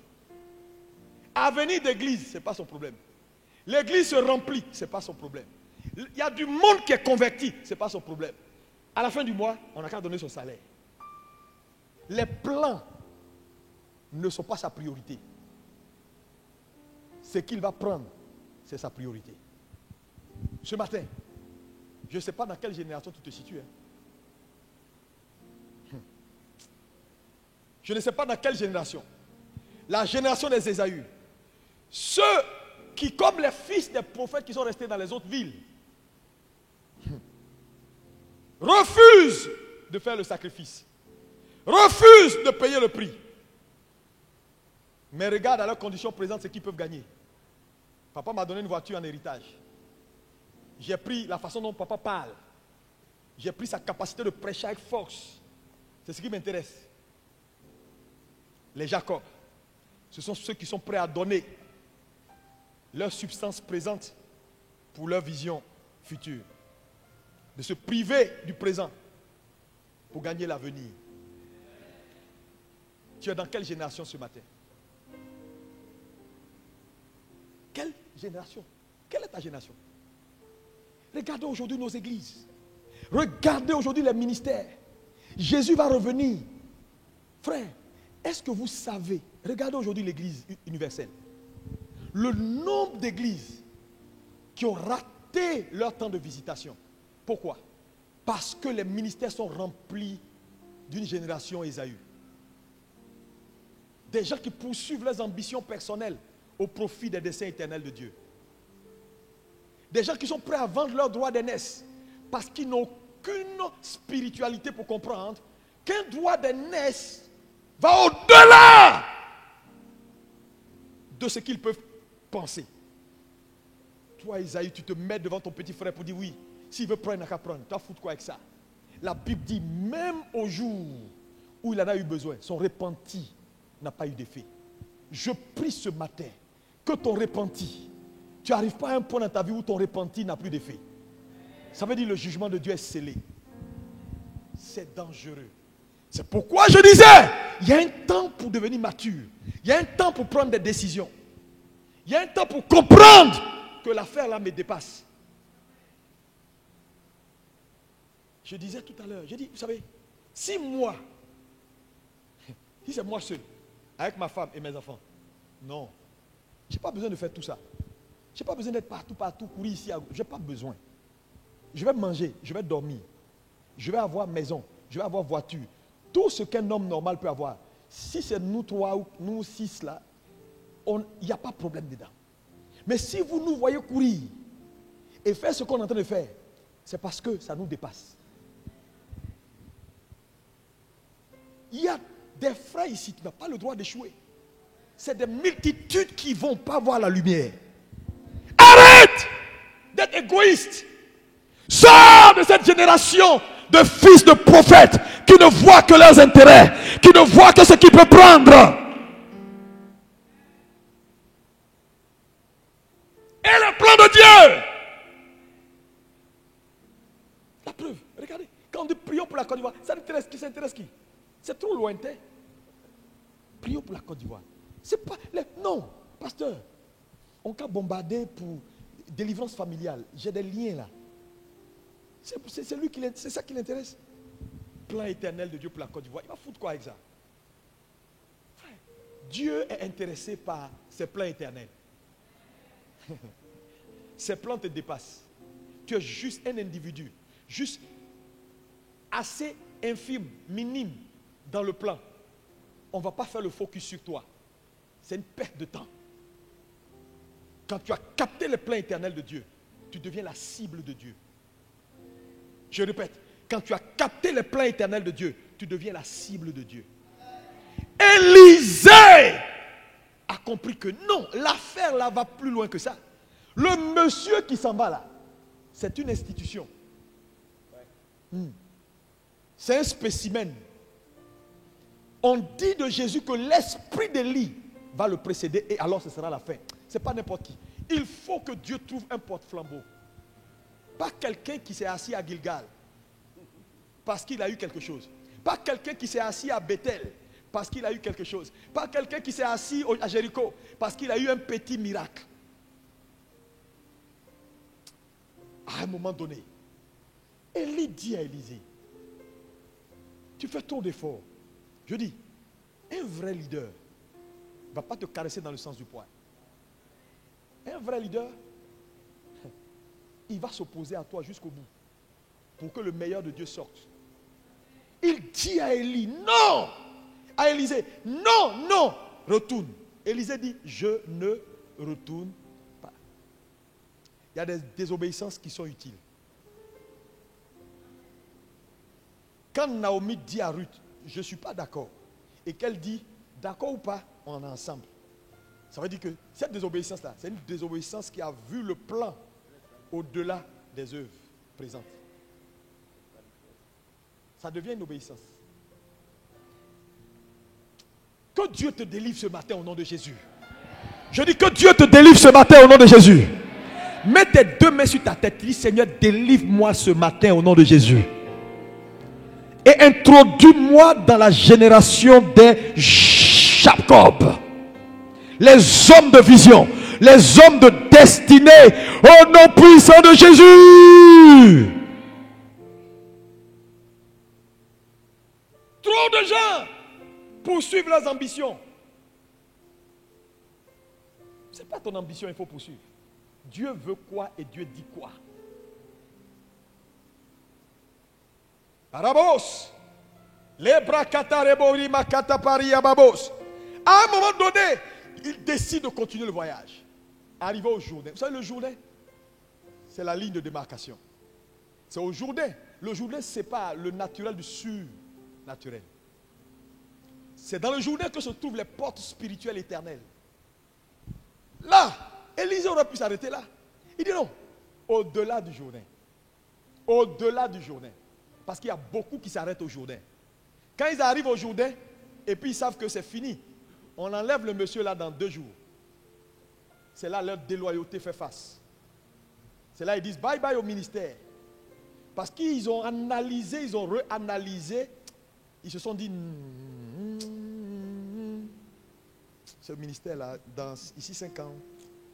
À venir d'église, ce n'est pas son problème. L'église se remplit, ce n'est pas son problème. Il y a du monde qui est converti, ce n'est pas son problème. À la fin du mois, on n'a qu'à donner son salaire. Les plans ne sont pas sa priorité. Ce qu'il va prendre, c'est sa priorité. Ce matin, je ne sais pas dans quelle génération tu te situes. Je ne sais pas dans quelle génération. La génération des Ésaü. Ceux qui, comme les fils des prophètes qui sont restés dans les autres villes, refusent de faire le sacrifice, refusent de payer le prix. Mais regarde à leurs conditions présentes ce qu'ils peuvent gagner. Papa m'a donné une voiture en héritage. J'ai pris la façon dont papa parle. J'ai pris sa capacité de prêcher avec force. C'est ce qui m'intéresse. Les Jacob, ce sont ceux qui sont prêts à donner leur substance présente pour leur vision future. De se priver du présent pour gagner l'avenir. Tu es dans quelle génération ce matin? Quelle génération? Quelle est ta génération? Regardez aujourd'hui nos églises. Regardez aujourd'hui les ministères. Jésus va revenir. Frère, est-ce que vous savez, regardez aujourd'hui l'église universelle, le nombre d'églises qui ont raté leur temps de visitation. Pourquoi? Parce que les ministères sont remplis d'une génération Ésaü. Des gens qui poursuivent leurs ambitions personnelles au profit des desseins éternels de Dieu. Des gens qui sont prêts à vendre leurs droits d'aînesse parce qu'ils n'ont aucune spiritualité pour comprendre qu'un droit d'aînesse va au-delà de ce qu'ils peuvent penser. Toi, Isaïe, tu te mets devant ton petit frère pour dire oui, s'il veut prendre, il n'a qu'à prendre. Tu vas foutre quoi avec ça? La Bible dit, même au jour où il en a eu besoin, son repenti n'a pas eu d'effet. Je prie ce matin que ton repenti, tu n'arrives pas à un point dans ta vie où ton repenti n'a plus d'effet. Ça veut dire que le jugement de Dieu est scellé. C'est dangereux. C'est pourquoi je disais, il y a un temps pour devenir mature. Il y a un temps pour prendre des décisions. Il y a un temps pour comprendre que l'affaire là me dépasse. Je disais tout à l'heure, j'ai dit, vous savez, si c'est moi seul, avec ma femme et mes enfants, non, je n'ai pas besoin de faire tout ça. Je n'ai pas besoin d'être partout, courir ici. Je n'ai pas besoin. Je vais manger, je vais dormir. Je vais avoir maison, je vais avoir voiture. Tout ce qu'un homme normal peut avoir. Si c'est nous trois ou nous six là, il n'y a pas de problème dedans. Mais si vous nous voyez courir et faire ce qu'on est en train de faire, c'est parce que ça nous dépasse. Il y a des frères ici qui n'ont pas le droit d'échouer. C'est des multitudes qui ne vont pas voir la lumière. Arrête d'être égoïste. Sors de cette génération de fils de prophètes qui ne voient que leurs intérêts, qui ne voient que ce qu'ils peuvent prendre. Et le plan de Dieu. La preuve, regardez, quand on dit prions pour la Côte d'Ivoire, ça intéresse qui? C'est trop lointain. Prions pour la Côte d'Ivoire. C'est pas. Non, pasteur, on peut bombarder pour délivrance familiale. J'ai des liens là. C'est ça qui l'intéresse. Plan éternel de Dieu pour la Côte d'Ivoire. Il va foutre quoi avec ça? Frère, Dieu est intéressé par ses plans éternels. Ces plans te dépassent. Tu es juste un individu, juste assez infime, minime dans le plan. On ne va pas faire le focus sur toi. C'est une perte de temps. Quand tu as capté le plan éternel de Dieu, tu deviens la cible de Dieu. Je répète, quand tu as capté le plan éternel de Dieu, tu deviens la cible de Dieu. Élisée a compris que non, l'affaire là va plus loin que ça. Le monsieur qui s'en va là, c'est une institution. C'est un spécimen. On dit de Jésus que l'esprit d'Élie va le précéder et alors ce sera la fin. Ce n'est pas n'importe qui. Il faut que Dieu trouve un porte-flambeau. Pas quelqu'un qui s'est assis à Gilgal parce qu'il a eu quelque chose. Pas quelqu'un qui s'est assis à Bethel parce qu'il a eu quelque chose. Pas quelqu'un qui s'est assis à Jéricho parce qu'il a eu un petit miracle. À un moment donné, Élie dit à Élisée, tu fais trop d'efforts. Je dis, un vrai leader ne va pas te caresser dans le sens du poil. Un vrai leader, il va s'opposer à toi jusqu'au bout pour que le meilleur de Dieu sorte. Il dit à Élie, non! À Élisée, non, non, retourne. Élisée dit, je ne retourne pas. Il y a des désobéissances qui sont utiles. Quand Naomi dit à Ruth, je ne suis pas d'accord, et qu'elle dit, d'accord ou pas, on est ensemble. Ça veut dire que cette désobéissance-là, c'est une désobéissance qui a vu le plan au-delà des œuvres présentes. Ça devient une obéissance. Que Dieu te délivre ce matin au nom de Jésus. Je dis que Dieu te délivre ce matin au nom de Jésus. Mets tes deux mains sur ta tête. Dis, Seigneur, délivre-moi ce matin au nom de Jésus. Et introduis-moi dans la génération des Jacob. Les hommes de vision, les hommes de destinée, au nom puissant de Jésus. Trop de gens poursuivent leurs ambitions. Ce n'est pas ton ambition, il faut poursuivre. Dieu veut quoi et Dieu dit quoi. Arabos, les brakatarebouri makatapari ababos. À un moment donné, il décide de continuer le voyage. Arrivé au Jourdain. Vous savez, le Jourdain, c'est la ligne de démarcation. C'est au Jourdain. Le Jourdain sépare le naturel du surnaturel. C'est dans le Jourdain que se trouvent les portes spirituelles éternelles. Là, Élisée aurait pu s'arrêter là. Il dit non, au-delà du Jourdain. Au-delà du Jourdain. Parce qu'il y a beaucoup qui s'arrêtent au Jourdain. Quand ils arrivent au Jourdain, et puis ils savent que c'est fini, on enlève le monsieur là dans 2 jours. C'est là leur déloyauté fait face. C'est là ils disent bye bye au ministère. Parce qu'ils ont analysé, ils ont réanalysé. Ils se sont dit, ce ministère-là, dans ici 5 ans,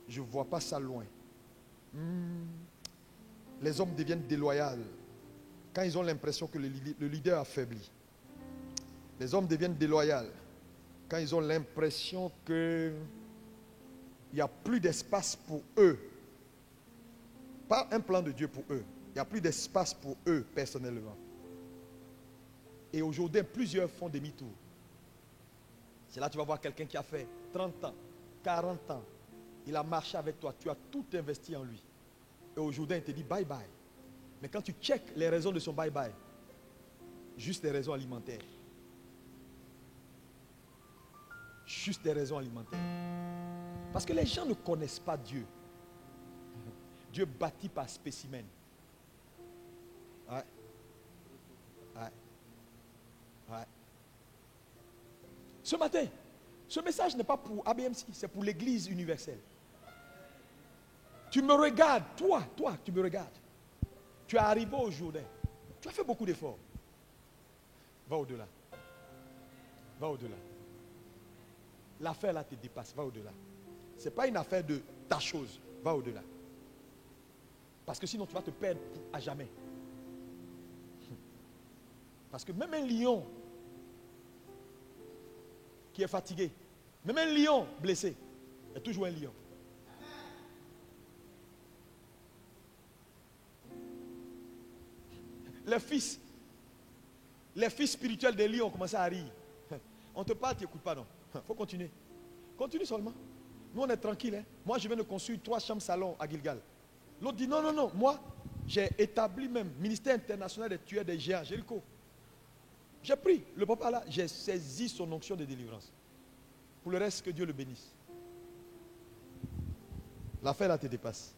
je ne vois pas ça loin. Les hommes deviennent déloyaux quand ils ont l'impression que le leader a faibli. Les hommes deviennent déloyaux quand ils ont l'impression qu'il n'y a plus d'espace pour eux. Pas un plan de Dieu pour eux. Il n'y a plus d'espace pour eux personnellement. Et aujourd'hui, plusieurs font demi-tour. C'est là que tu vas voir quelqu'un qui a fait 30 ans, 40 ans. Il a marché avec toi, tu as tout investi en lui. Et aujourd'hui, il te dit bye bye. Mais quand tu checkes les raisons de son bye bye, juste des raisons alimentaires. Juste des raisons alimentaires. Parce que les gens ne connaissent pas Dieu. Dieu bâtit par spécimen. Ouais. Ouais. Ouais. Ce matin, ce message n'est pas pour ABMC, c'est pour l'Église universelle. Tu me regardes, toi, tu me regardes. Tu es arrivé au Jourdain. Tu as fait beaucoup d'efforts. Va au-delà. Va au-delà. L'affaire là te dépasse, va au-delà. Ce n'est pas une affaire de ta chose, va au-delà. Parce que sinon tu vas te perdre à jamais. Parce que même un lion qui est fatigué, même un lion blessé, est toujours un lion. Les fils spirituels des lions ont commencé à rire. On te parle, tu n'écoutes pas, non. Il faut continuer. Continue seulement. Nous, on est tranquille. Hein? Moi, je viens de construire 3 chambres salon à Gilgal. L'autre dit, non, non, non. Moi, j'ai établi même ministère international des tueurs des géants, Jéricho. J'ai pris le papa là, j'ai saisi son onction de délivrance. Pour le reste, que Dieu le bénisse. L'affaire là te dépasse.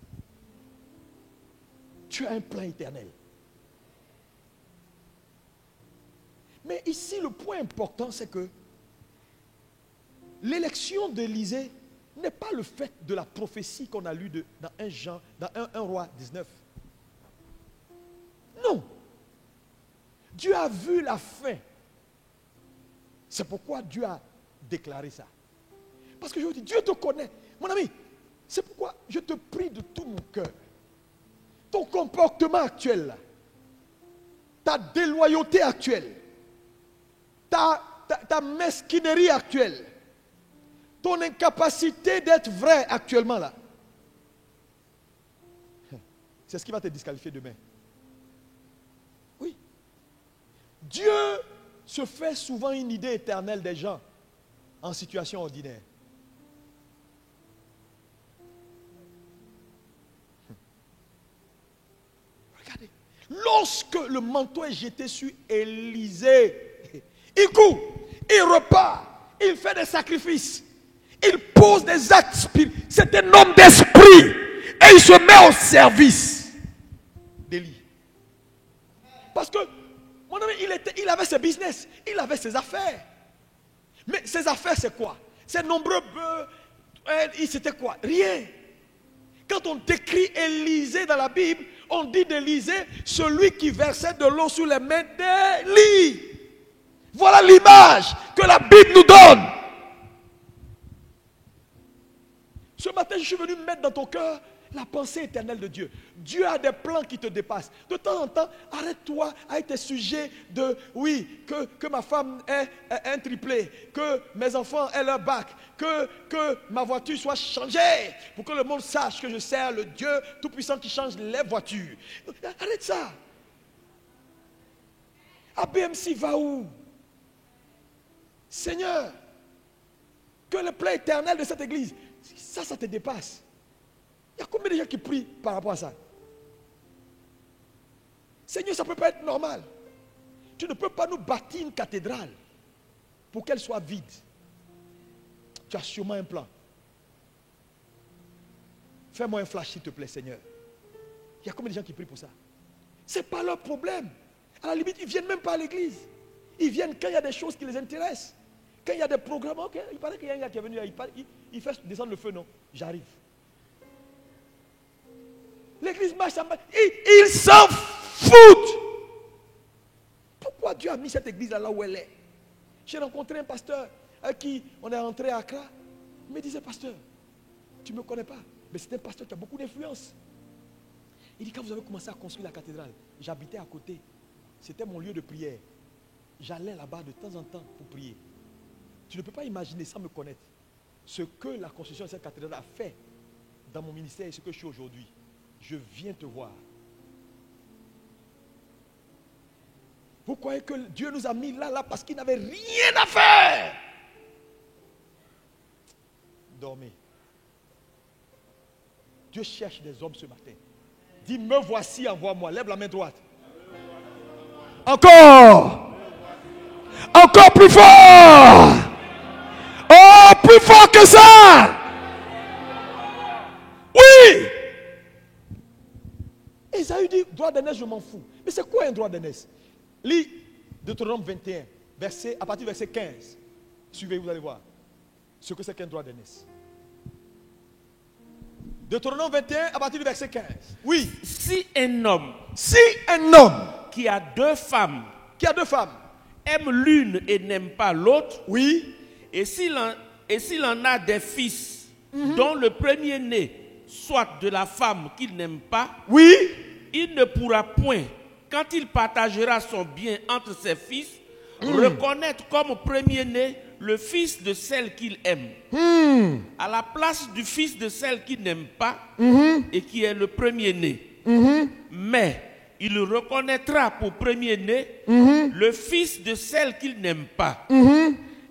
Tu as un plan éternel. Mais ici, le point important, c'est que l'élection d'Élisée n'est pas le fait de la prophétie qu'on a lue dans 1 Roi 19. Non. Dieu a vu la fin. C'est pourquoi Dieu a déclaré ça. Parce que je vous dis, Dieu te connaît. Mon ami, c'est pourquoi je te prie de tout mon cœur. Ton comportement actuel, là, ta déloyauté actuelle, ta mesquinerie actuelle, ton incapacité d'être vrai actuellement là, c'est ce qui va te disqualifier demain. Oui. Dieu se fait souvent une idée éternelle des gens en situation ordinaire. Regardez, lorsque le manteau est jeté sur Élisée, il court, il repart, il fait des sacrifices, il pose des actes spirituels. C'est un homme d'esprit et il se met au service d'Élie. Parce que, mon ami, il avait ses business, il avait ses affaires. Mais ses affaires, c'est quoi? Ses nombreux bœufs, c'était quoi? Rien. Quand on décrit Élisée dans la Bible, on dit d'Élisée, celui qui versait de l'eau sur les mains d'Élie. Voilà l'image que la Bible nous donne. Ce matin, je suis venu mettre dans ton cœur la pensée éternelle de Dieu. Dieu a des plans qui te dépassent. De temps en temps, arrête-toi à être sujet de, oui, que ma femme ait un triplé, que mes enfants aient leur bac, que ma voiture soit changée, pour que le monde sache que je sers le Dieu Tout-Puissant qui change les voitures. Arrête ça. ABMC va où? Seigneur, que le plan éternel de cette église, ça te dépasse. Il y a combien de gens qui prient par rapport à ça? Seigneur, ça ne peut pas être normal. Tu ne peux pas nous bâtir une cathédrale pour qu'elle soit vide. Tu as sûrement un plan. Fais-moi un flash, s'il te plaît, Seigneur. Il y a combien de gens qui prient pour ça? Ce n'est pas leur problème. À la limite, ils ne viennent même pas à l'église. Ils viennent quand il y a des choses qui les intéressent. Quand il y a des programmes, ok, il paraît qu'il y a un gars qui est venu, il fait descendre le feu, non, j'arrive. L'église marche, ça marche. Ils s'en foutent. Pourquoi Dieu a mis cette église là où elle est? J'ai rencontré un pasteur avec qui on est rentré à Accra. Il me disait, pasteur, tu ne me connais pas, mais c'est un pasteur qui a beaucoup d'influence. Il dit, quand vous avez commencé à construire la cathédrale, j'habitais à côté. C'était mon lieu de prière. J'allais là-bas de temps en temps pour prier. Tu ne peux pas imaginer sans me connaître ce que la construction de cette cathédrale a fait dans mon ministère et ce que je suis aujourd'hui. Je viens te voir. Vous croyez que Dieu nous a mis là parce qu'il n'avait rien à faire? Dormez. Dieu cherche des hommes ce matin. Dis, me voici, envoie-moi. Lève la main droite. Encore. Encore plus fort. Oh, plus fort que ça. Oui. Esaü dit, droit d'aînesse, je m'en fous. Mais c'est quoi un droit d'aînesse? Lis Deutéronome 21, à partir du verset 15. Suivez, vous allez voir ce que c'est qu'un droit d'aînesse. Deutéronome 21, à partir du verset 15. Oui. Si un homme qui a deux femmes aime l'une et n'aime pas l'autre, oui, et s'il en a des fils dont le premier-né soit de la femme qu'il n'aime pas, oui, il ne pourra point, quand il partagera son bien entre ses fils, reconnaître comme premier-né le fils de celle qu'il aime, à la place du fils de celle qu'il n'aime pas et qui est le premier-né. Mais il reconnaîtra pour premier-né le fils de celle qu'il n'aime pas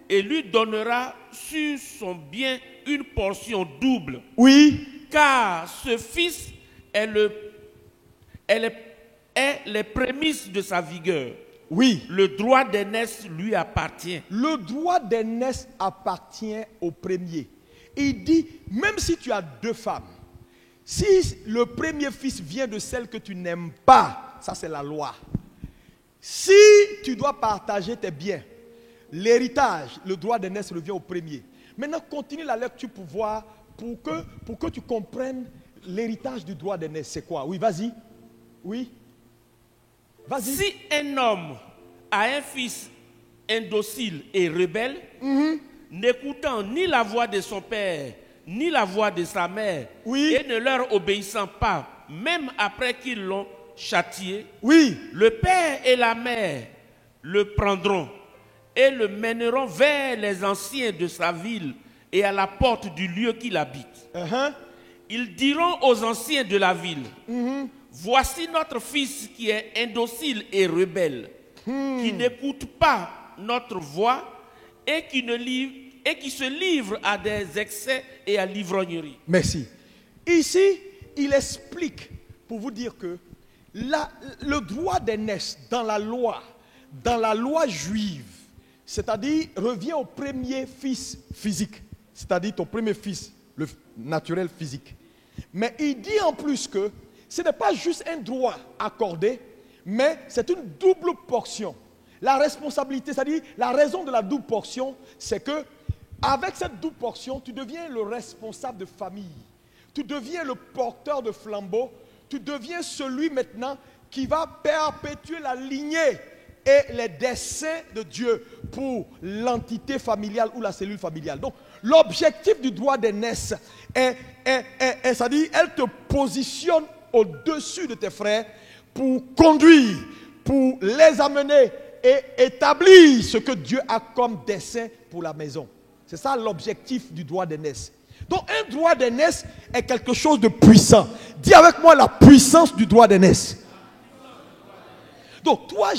et lui donnera sur son bien une portion double. Oui. Car ce fils est les prémices de sa vigueur. Oui. Le droit d'aînesse lui appartient. Le droit d'aînesse appartient au premier. Il dit, même si tu as deux femmes, si le premier fils vient de celle que tu n'aimes pas, ça c'est la loi. Si tu dois partager tes biens, l'héritage, le droit d'aînesse revient au premier. Maintenant, continue la lecture pour voir, pour que tu comprennes l'héritage du droit d'aînesse. C'est quoi? Oui, vas-y. Oui. Vas-y. Si un homme a un fils indocile et rebelle, n'écoutant ni la voix de son père, ni la voix de sa mère, Oui. et ne leur obéissant pas, même après qu'ils l'ont châtié, Oui. le père et la mère le prendront et le mèneront vers les anciens de sa ville et à la porte du lieu qu'il habite. Ils diront aux anciens de la ville, voici notre fils qui est indocile et rebelle, qui n'écoute pas notre voix et qui se livre à des excès et à l'ivrognerie. Merci. Ici, il explique pour vous dire que le droit d'aînesse dans la loi juive, c'est-à-dire revient au premier fils physique, c'est-à-dire ton premier fils, le naturel physique. Mais il dit en plus que ce n'est pas juste un droit accordé, mais c'est une double portion. La responsabilité, c'est-à-dire la raison de la double portion, c'est que avec cette double portion, tu deviens le responsable de famille. Tu deviens le porteur de flambeau. Tu deviens celui maintenant qui va perpétuer la lignée et les desseins de Dieu pour l'entité familiale ou la cellule familiale. Donc, l'objectif du droit d'aînesse c'est-à-dire, elle te positionne au-dessus de tes frères pour conduire, pour les amener et établir ce que Dieu a comme dessein pour la maison. C'est ça l'objectif du droit d'aînesse. Donc, un droit d'aînesse est quelque chose de puissant. Dis avec moi la puissance du droit d'aînesse. Donc, toi,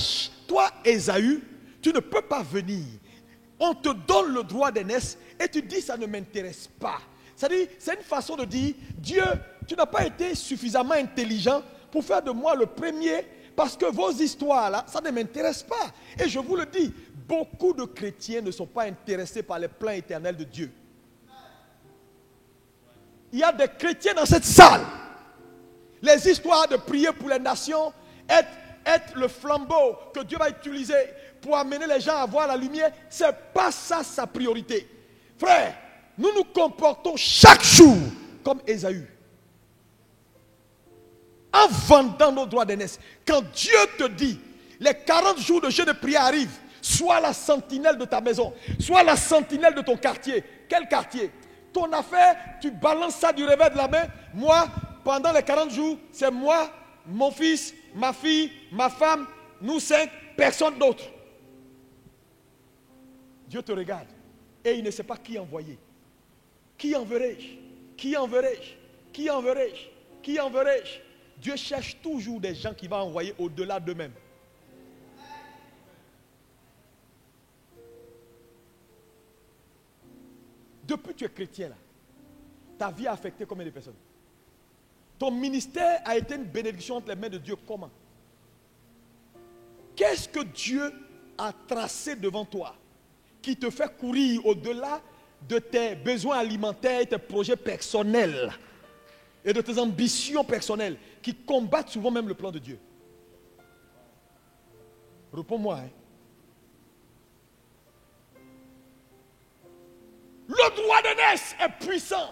Ésaü, tu ne peux pas venir. On te donne le droit d'aînesse et tu dis ça ne m'intéresse pas. C'est-à-dire, c'est une façon de dire, Dieu, tu n'as pas été suffisamment intelligent pour faire de moi le premier parce que vos histoires là, ça ne m'intéresse pas. Et je vous le dis, beaucoup de chrétiens ne sont pas intéressés par les plans éternels de Dieu. Il y a des chrétiens dans cette salle. Les histoires de prier pour les nations, être le flambeau que Dieu va utiliser pour amener les gens à voir la lumière, ce n'est pas ça sa priorité. Frère, nous nous comportons chaque jour comme Ésaü. En vendant nos droits d'aînesse. Quand Dieu te dit, les 40 jours de jeûne de prière arrivent, sois la sentinelle de ta maison, sois la sentinelle de ton quartier. Quel quartier? Ton affaire, tu balances ça du revers de la main. Moi, pendant les 40 jours, c'est moi, mon fils, ma fille, ma femme, nous 5, personne d'autre. Dieu te regarde et il ne sait pas qui envoyer. Qui enverrai-je? Qui enverrai-je? Qui enverrai-je? Qui enverrai-je? Dieu cherche toujours des gens qui vont envoyer au-delà d'eux-mêmes. Depuis que tu es chrétien là, ta vie a affecté combien de personnes? Ton ministère a été une bénédiction entre les mains de Dieu. Comment? Qu'est-ce que Dieu a tracé devant toi qui te fait courir au-delà de tes besoins alimentaires et tes projets personnels et de tes ambitions personnelles qui combattent souvent même le plan de Dieu? Réponds-moi. Le droit d'aînesse est puissant.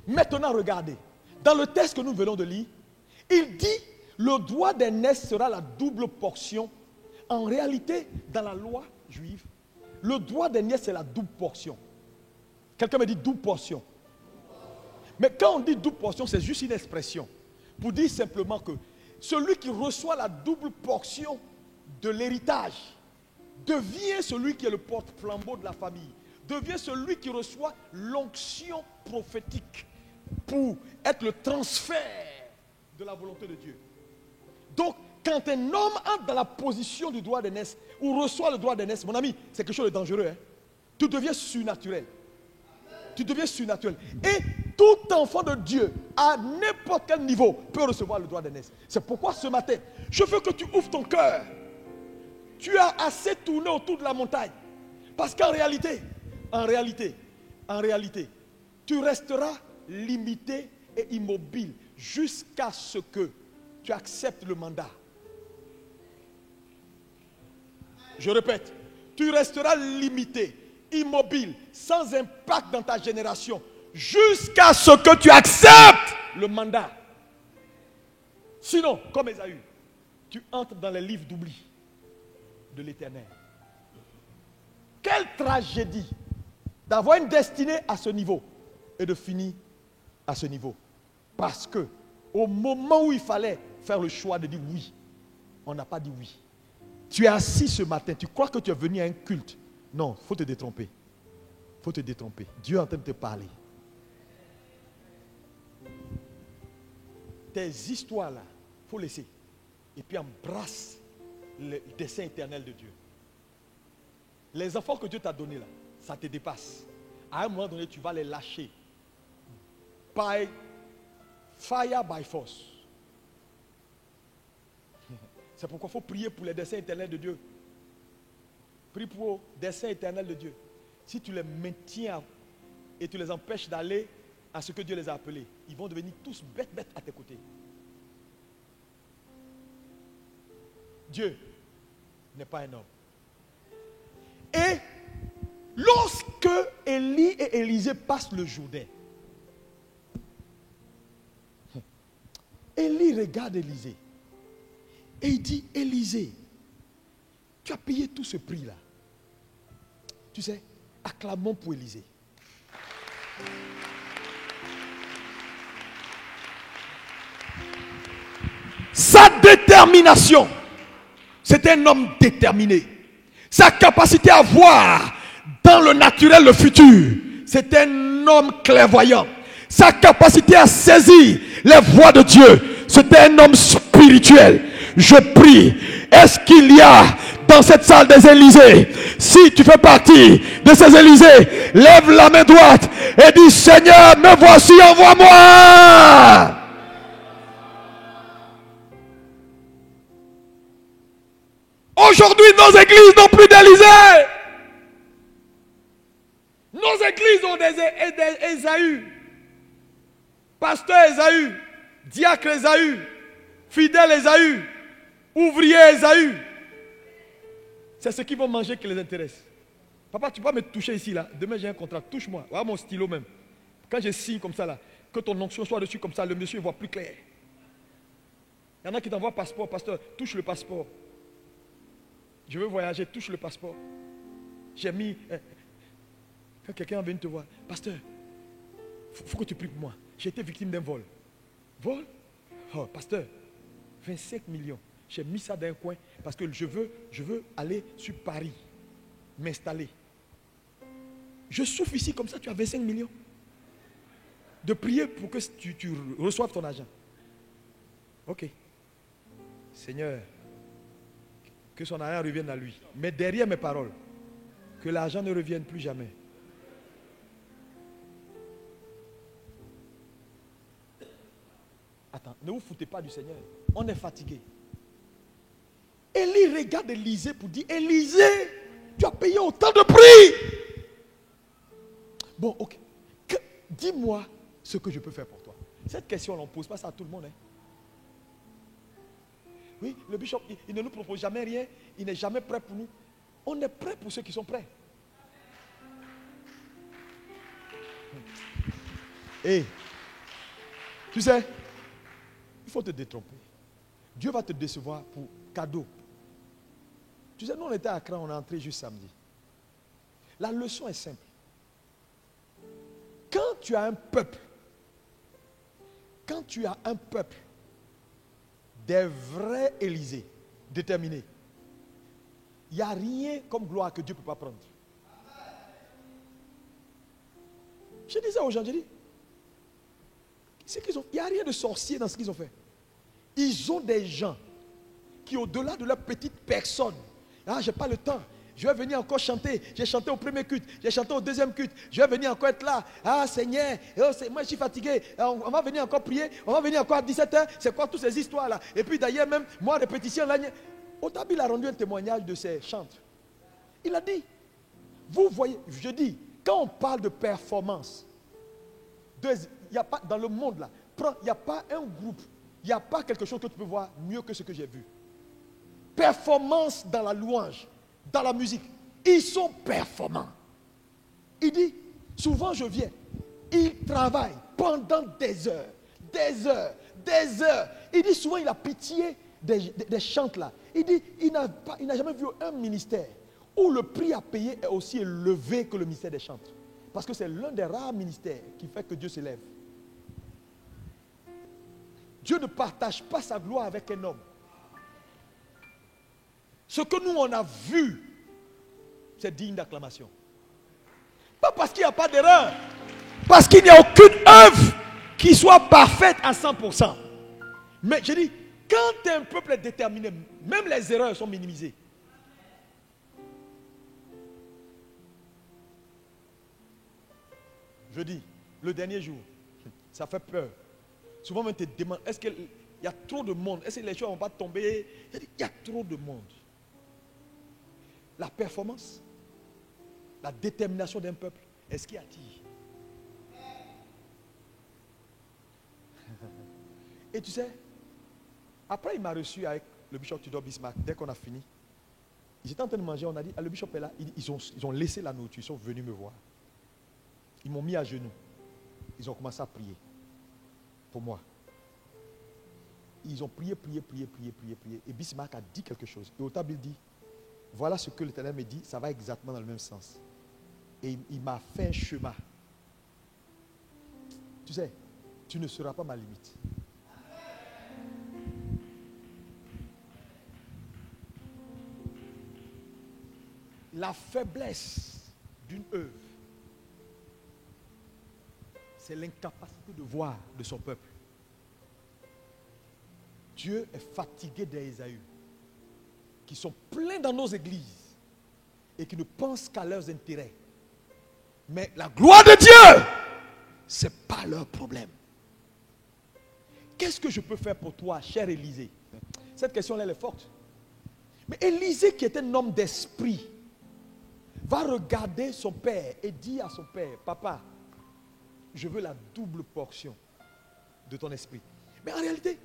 Maintenant, regardez. Dans le texte que nous venons de lire, il dit le droit d'aînesse sera la double portion. En réalité, dans la loi juive, le droit d'aînesse c'est la double portion. Quelqu'un me dit double portion. Mais quand on dit double portion, c'est juste une expression pour dire simplement que celui qui reçoit la double portion de l'héritage devient celui qui est le porte-flambeau de la famille, devient celui qui reçoit l'onction prophétique pour être le transfert de la volonté de Dieu. Donc, quand un homme entre dans la position du droit d'aînesse ou reçoit le droit d'aînesse, mon ami, c'est quelque chose de dangereux. Tu deviens surnaturel. Tu deviens surnaturel. Et tout enfant de Dieu, à n'importe quel niveau, peut recevoir le droit d'aînesse. C'est pourquoi ce matin, je veux que tu ouvres ton cœur. Tu as assez tourné autour de la montagne. Parce qu'en réalité, tu resteras limité et immobile jusqu'à ce que tu acceptes le mandat. Je répète, tu resteras limité, immobile, sans impact dans ta génération, jusqu'à ce que tu acceptes le mandat. Sinon, comme Ésaü, tu entres dans les livres d'oubli de l'Éternel. Quelle tragédie d'avoir une destinée à ce niveau et de finir à ce niveau. Parce que au moment où il fallait faire le choix de dire oui, on n'a pas dit oui. Tu es assis ce matin, tu crois que tu es venu à un culte. Non, il faut te détromper. Il faut te détromper. Dieu est en train de te parler. Tes histoires là, il faut laisser. Et puis embrasse le dessein éternel de Dieu. Les enfants que Dieu t'a donnés là, ça te dépasse. À un moment donné, tu vas les lâcher. By fire, by force. C'est pourquoi il faut prier pour les desseins éternels de Dieu. Prie pour les desseins éternels de Dieu. Si tu les maintiens et tu les empêches d'aller à ce que Dieu les a appelés, ils vont devenir tous bêtes à tes côtés. Dieu n'est pas un homme. Et lorsque Élie et Élisée passent le Jourdain, Élie regarde Élisée et il dit, Élisée, tu as payé tout ce prix-là. Tu sais, acclamons pour Élisée. Sa détermination, c'est un homme déterminé. Sa capacité à voir dans le naturel le futur, c'est un homme clairvoyant. Sa capacité à saisir les voies de Dieu, c'est un homme spirituel. Je prie, est-ce qu'il y a dans cette salle des Élysées, si tu fais partie de ces Élysées, lève la main droite et dis, Seigneur, me voici, envoie-moi. Aujourd'hui, nos églises n'ont plus d'Élysée. Nos églises ont des Ésaü. Pasteur Ésaü, diacre Ésaü, fidèle Ésaü, ouvrier Ésaü. C'est ce qu'ils vont manger qui les intéresse. Papa, tu peux me toucher ici, là. Demain, j'ai un contrat. Touche-moi. Voilà mon stylo même. Quand je signe comme ça, là, que ton onction soit dessus comme ça, le monsieur voit plus clair. Il y en a qui t'envoient passeport. Pasteur, touche le passeport. Je veux voyager, touche le passeport. J'ai mis... Quand quelqu'un vient te voir, pasteur, il faut que tu pries pour moi. J'ai été victime d'un vol. Vol? Oh, pasteur, 25 millions. J'ai mis ça dans un coin parce que je veux aller sur Paris, m'installer. Je souffre ici comme ça, tu as 25 millions. De prier pour que tu reçoives ton argent. Ok. Seigneur, que son argent revienne à lui. Mais derrière mes paroles, que l'argent ne revienne plus jamais. Attends, ne vous foutez pas du Seigneur. On est fatigué. Élie regarde Élisée pour dire, Élisée, tu as payé autant de prix. Bon, ok. Dis-moi ce que je peux faire pour toi. Cette question, on ne pose pas ça à tout le monde. Hein. Oui, le bishop, il ne nous propose jamais rien. Il n'est jamais prêt pour nous. On est prêt pour ceux qui sont prêts. Et, tu sais, il faut te détromper. Dieu va te décevoir pour cadeau. Tu sais, nous on était à Accra, on est entré juste samedi. La leçon est simple. Quand tu as un peuple, des vrais Élysées, déterminés, il n'y a rien comme gloire que Dieu ne peut pas prendre. Je disais aux gens, je dis, il n'y a rien de sorcier dans ce qu'ils ont fait. Ils ont des gens qui, au-delà de leur petite personne, je n'ai pas le temps, je vais venir encore chanter. J'ai chanté au premier culte, j'ai chanté au deuxième culte, je vais venir encore être là. Ah Seigneur, moi je suis fatigué, on va venir encore prier, on va venir encore à 17h. C'est quoi toutes ces histoires-là? Et puis d'ailleurs même, moi répétition, là, Otabil a rendu un témoignage de ses chantres. Il a dit, vous voyez, je dis, quand on parle de performance, il n'y a pas dans le monde là, il n'y a pas un groupe, il n'y a pas quelque chose que tu peux voir mieux que ce que j'ai vu. Performance dans la louange, dans la musique, ils sont performants. Il dit, souvent je viens, ils travaillent pendant des heures. Il dit souvent il a pitié des chantes là. Il dit, il n'a jamais vu un ministère où le prix à payer est aussi élevé que le ministère des chantes. Parce que c'est l'un des rares ministères qui fait que Dieu s'élève. Dieu ne partage pas sa gloire avec un homme. Ce que nous on a vu, c'est digne d'acclamation. Pas parce qu'il n'y a pas d'erreur, parce qu'il n'y a aucune œuvre qui soit parfaite à 100%. Mais je dis, quand un peuple est déterminé, même les erreurs sont minimisées. Je dis, le dernier jour, ça fait peur. Souvent, on te demande, est-ce qu'il y a trop de monde? Est-ce que les choses ne vont pas tomber? Je dis, il y a trop de monde. La performance, la détermination d'un peuple, est-ce qui attire? Et tu sais, après il m'a reçu avec le bishop Tudor Bismarck, dès qu'on a fini, ils étaient en train de manger, on a dit, ah, le bishop est là, ils ont laissé la nourriture, ils sont venus me voir. Ils m'ont mis à genoux. Ils ont commencé à prier pour moi. Ils ont prié. Et Bismarck a dit quelque chose. Et au table, il dit, voilà ce que l'Éternel me dit, ça va exactement dans le même sens. Et il m'a fait un chemin. Tu sais, tu ne seras pas ma limite. La faiblesse d'une œuvre, c'est l'incapacité de voir de son peuple. Dieu est fatigué des Ésaü qui sont pleins dans nos églises et qui ne pensent qu'à leurs intérêts. Mais la gloire de Dieu, ce n'est pas leur problème. Qu'est-ce que je peux faire pour toi, cher Élisée? Cette question-là, elle est forte. Mais Élisée, qui est un homme d'esprit, va regarder son père et dire à son père, papa, je veux la double portion de ton esprit. Mais en réalité,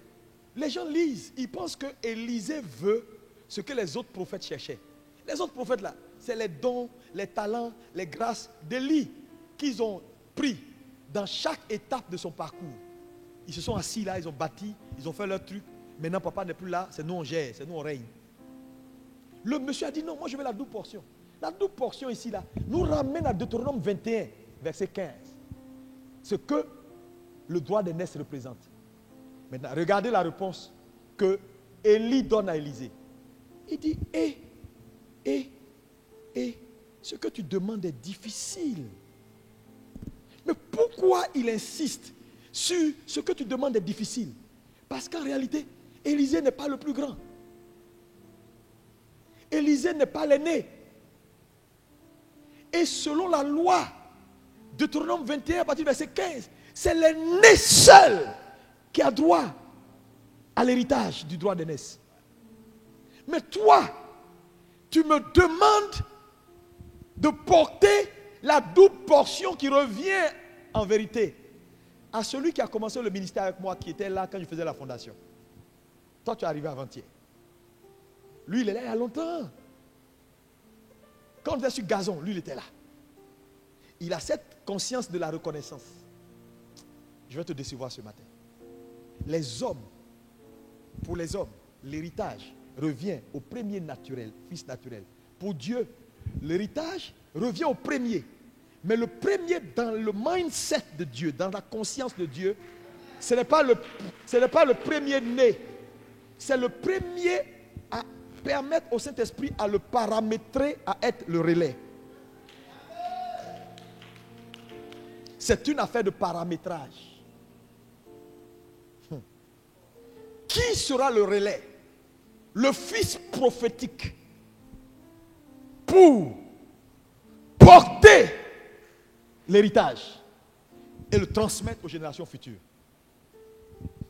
les gens lisent, ils pensent que Élisée veut ce que les autres prophètes cherchaient. Les autres prophètes là, c'est les dons, les talents, les grâces d'Élie qu'ils ont pris dans chaque étape de son parcours. Ils se sont assis là, ils ont bâti, ils ont fait leur truc. Maintenant papa n'est plus là, c'est nous on gère, c'est nous on règne. Le monsieur a dit non, moi je veux la double portion. La double portion ici là nous ramène à Deutéronome 21, verset 15. Ce que le droit d'aînesse représente. Maintenant, regardez la réponse que Élie donne à Élisée. Il dit, ce que tu demandes est difficile. Mais pourquoi il insiste sur ce que tu demandes est difficile? Parce qu'en réalité, Élisée n'est pas le plus grand. Élisée n'est pas l'aîné. Et selon la loi, Deutéronome 21, à partir du verset 15, c'est l'aîné seul qui a droit à l'héritage du droit d'aînesse. Mais toi, tu me demandes de porter la double portion qui revient en vérité à celui qui a commencé le ministère avec moi, qui était là quand je faisais la fondation. Toi, tu es arrivé avant-hier. Lui, il est là il y a longtemps. Quand on était sur gazon, lui, il était là. Il a cette conscience de la reconnaissance. Je vais te décevoir ce matin. Les hommes, pour les hommes, l'héritage revient au premier naturel, fils naturel. Pour Dieu, l'héritage revient au premier. Mais le premier dans le mindset de Dieu, dans la conscience de Dieu, ce n'est pas le premier né. C'est le premier à permettre au Saint-Esprit à le paramétrer, à être le relais. C'est une affaire de paramétrage. Qui sera le relais? Le fils prophétique pour porter l'héritage et le transmettre aux générations futures.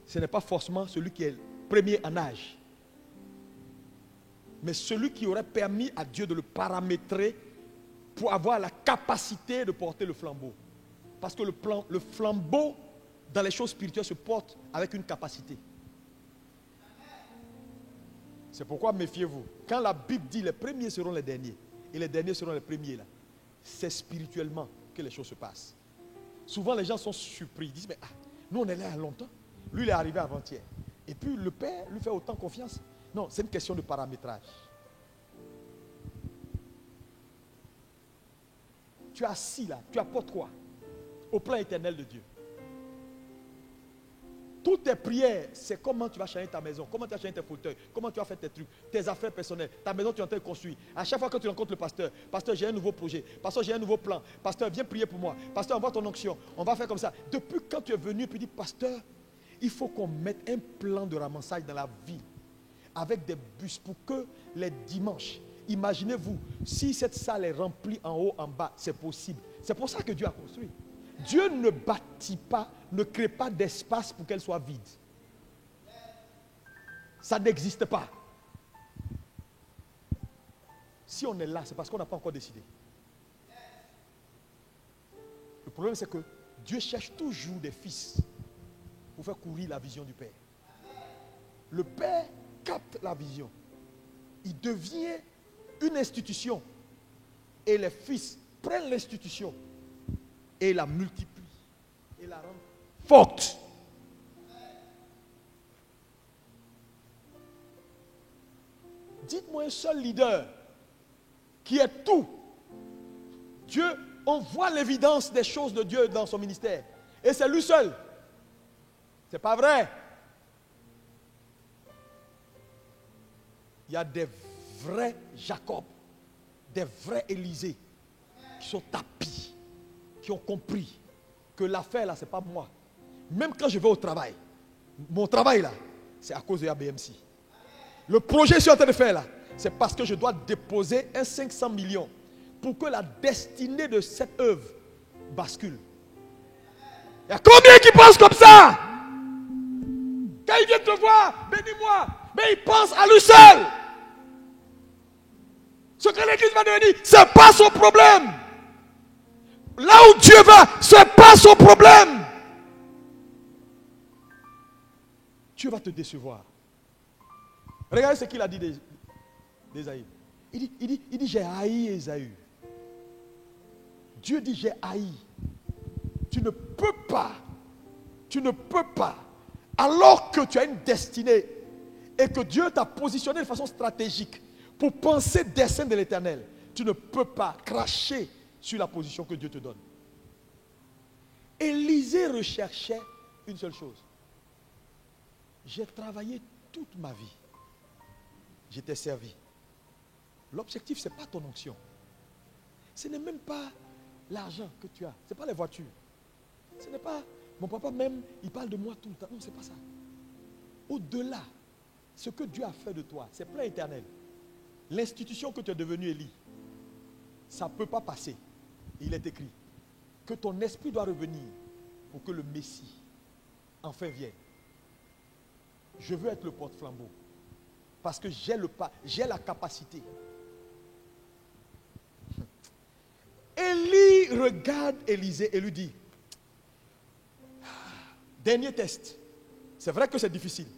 Ce n'est pas forcément celui qui est le premier en âge, mais celui qui aurait permis à Dieu de le paramétrer pour avoir la capacité de porter le flambeau. Parce que le flambeau dans les choses spirituelles se porte avec une capacité. C'est pourquoi méfiez-vous. Quand la Bible dit les premiers seront les derniers et les derniers seront les premiers, là, c'est spirituellement que les choses se passent. Souvent les gens sont surpris, ils disent mais nous on est là il y a longtemps. Lui il est arrivé avant-hier. Et puis le père lui fait autant confiance. Non, c'est une question de paramétrage. Tu es assis là, tu apportes quoi? Au plan éternel de Dieu. Toutes tes prières, c'est comment tu vas changer ta maison, comment tu vas changer tes fauteuils, comment tu vas faire tes trucs, tes affaires personnelles, ta maison tu es en train de construire. À chaque fois que tu rencontres le pasteur, pasteur, j'ai un nouveau projet, pasteur, j'ai un nouveau plan, pasteur, viens prier pour moi, pasteur, envoie ton onction, on va faire comme ça. Depuis quand tu es venu, puis dis, pasteur, il faut qu'on mette un plan de ramassage dans la ville, avec des bus pour que les dimanches, imaginez-vous, si cette salle est remplie en haut, en bas, c'est possible. C'est pour ça que Dieu a construit. Dieu ne bâtit pas, ne crée pas d'espace pour qu'elle soit vide. Ça n'existe pas. Si on est là, c'est parce qu'on n'a pas encore décidé. Le problème, c'est que Dieu cherche toujours des fils pour faire courir la vision du Père. Le Père capte la vision. Il devient une institution. Et les fils prennent l'institution et la multiplient et la rendent forte. Dites-moi un seul leader qui est tout. Dieu, on voit l'évidence des choses de Dieu dans son ministère. Et c'est lui seul. C'est pas vrai. Il y a des vrais Jacob, des vrais Élisée qui sont tapis, qui ont compris que l'affaire là, c'est pas moi. Même quand je vais au travail, mon travail là, c'est à cause de ABMC. Le projet que je suis en train de faire là, c'est parce que je dois déposer un 500 millions pour que la destinée de cette œuvre bascule. Il y a combien qui pensent comme ça? Quand ils viennent te voir, bénis-moi, mais ils pensent à lui seul. Ce que l'église va devenir, ce n'est pas son problème. Là où Dieu va, ce n'est pas son problème. Dieu va te décevoir. Regardez ce qu'il a dit d'Ésaü. Il dit j'ai haï Ésaü. Dieu dit j'ai haï. Tu ne peux pas, alors que tu as une destinée et que Dieu t'a positionné de façon stratégique pour penser des desseins de l'Éternel, tu ne peux pas cracher sur la position que Dieu te donne. Élisée recherchait une seule chose. J'ai travaillé toute ma vie. Je t'ai servi. L'objectif, ce n'est pas ton onction. Ce n'est même pas l'argent que tu as. Ce n'est pas les voitures. Ce n'est pas... Mon papa même, il parle de moi tout le temps. Non, ce n'est pas ça. Au-delà, ce que Dieu a fait de toi, c'est plein éternel. L'institution que tu es devenu Élie, ça ne peut pas passer. Il est écrit que ton esprit doit revenir pour que le Messie enfin vienne. Je veux être le porte-flambeau parce que j'ai la capacité. Élie regarde Élisée et lui dit, dernier test. C'est vrai que c'est difficile,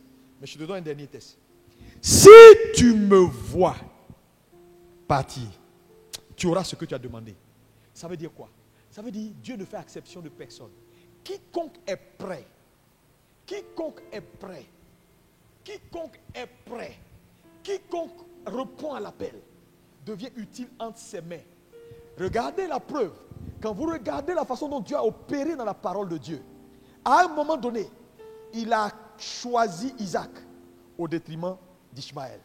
mais je te donne un dernier test. Si tu me vois partir, tu auras ce que tu as demandé. Ça veut dire quoi? Ça veut dire Dieu ne fait exception de personne. Quiconque est prêt, quiconque est prêt, quiconque est prêt, quiconque répond à l'appel, devient utile entre ses mains. Regardez la preuve. Quand vous regardez la façon dont Dieu a opéré dans la parole de Dieu, à un moment donné, il a choisi Isaac au détriment d'Ishmaël.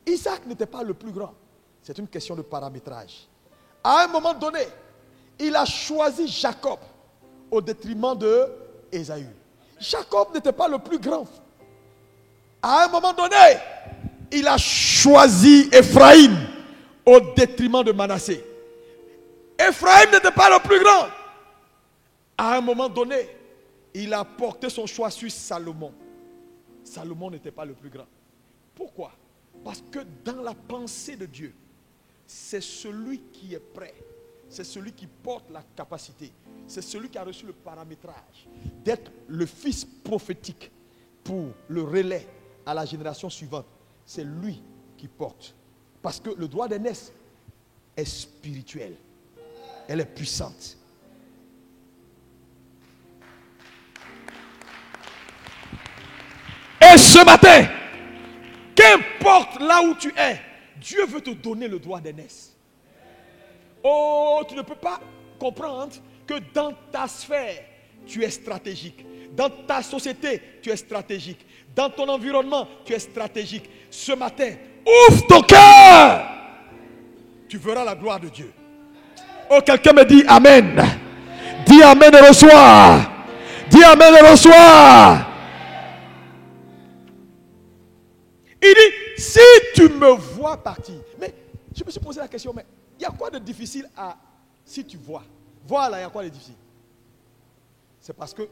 Isaac n'était pas le plus grand. C'est une question de paramétrage. À un moment donné, il a choisi Jacob au détriment de Ésaü. Jacob n'était pas le plus grand. À un moment donné, il a choisi Éphraïm au détriment de Manassé. Éphraïm n'était pas le plus grand. À un moment donné, il a porté son choix sur Salomon. Salomon n'était pas le plus grand. Pourquoi? Parce que dans la pensée de Dieu, c'est celui qui est prêt, c'est celui qui porte la capacité, c'est celui qui a reçu le paramétrage d'être le fils prophétique pour le relais à la génération suivante. C'est lui qui porte. Parce que le droit d'aînesse est spirituel. Elle est puissante. ce matin, qu'importe là où tu es, Dieu veut te donner le droit d'aînesse. Oh, tu ne peux pas comprendre que dans ta sphère, tu es stratégique. Dans ta société, tu es stratégique. Dans ton environnement, tu es stratégique. Ce matin, ouvre ton cœur. Tu verras la gloire de Dieu. Oh, quelqu'un me dit Amen. Dis Amen et reçois. Dis Amen et reçois. Il dit, si tu me vois partir. Mais je me suis posé la question, mais il y a quoi de difficile à si tu vois? Voir là, il y a quoi de difficile? C'est parce que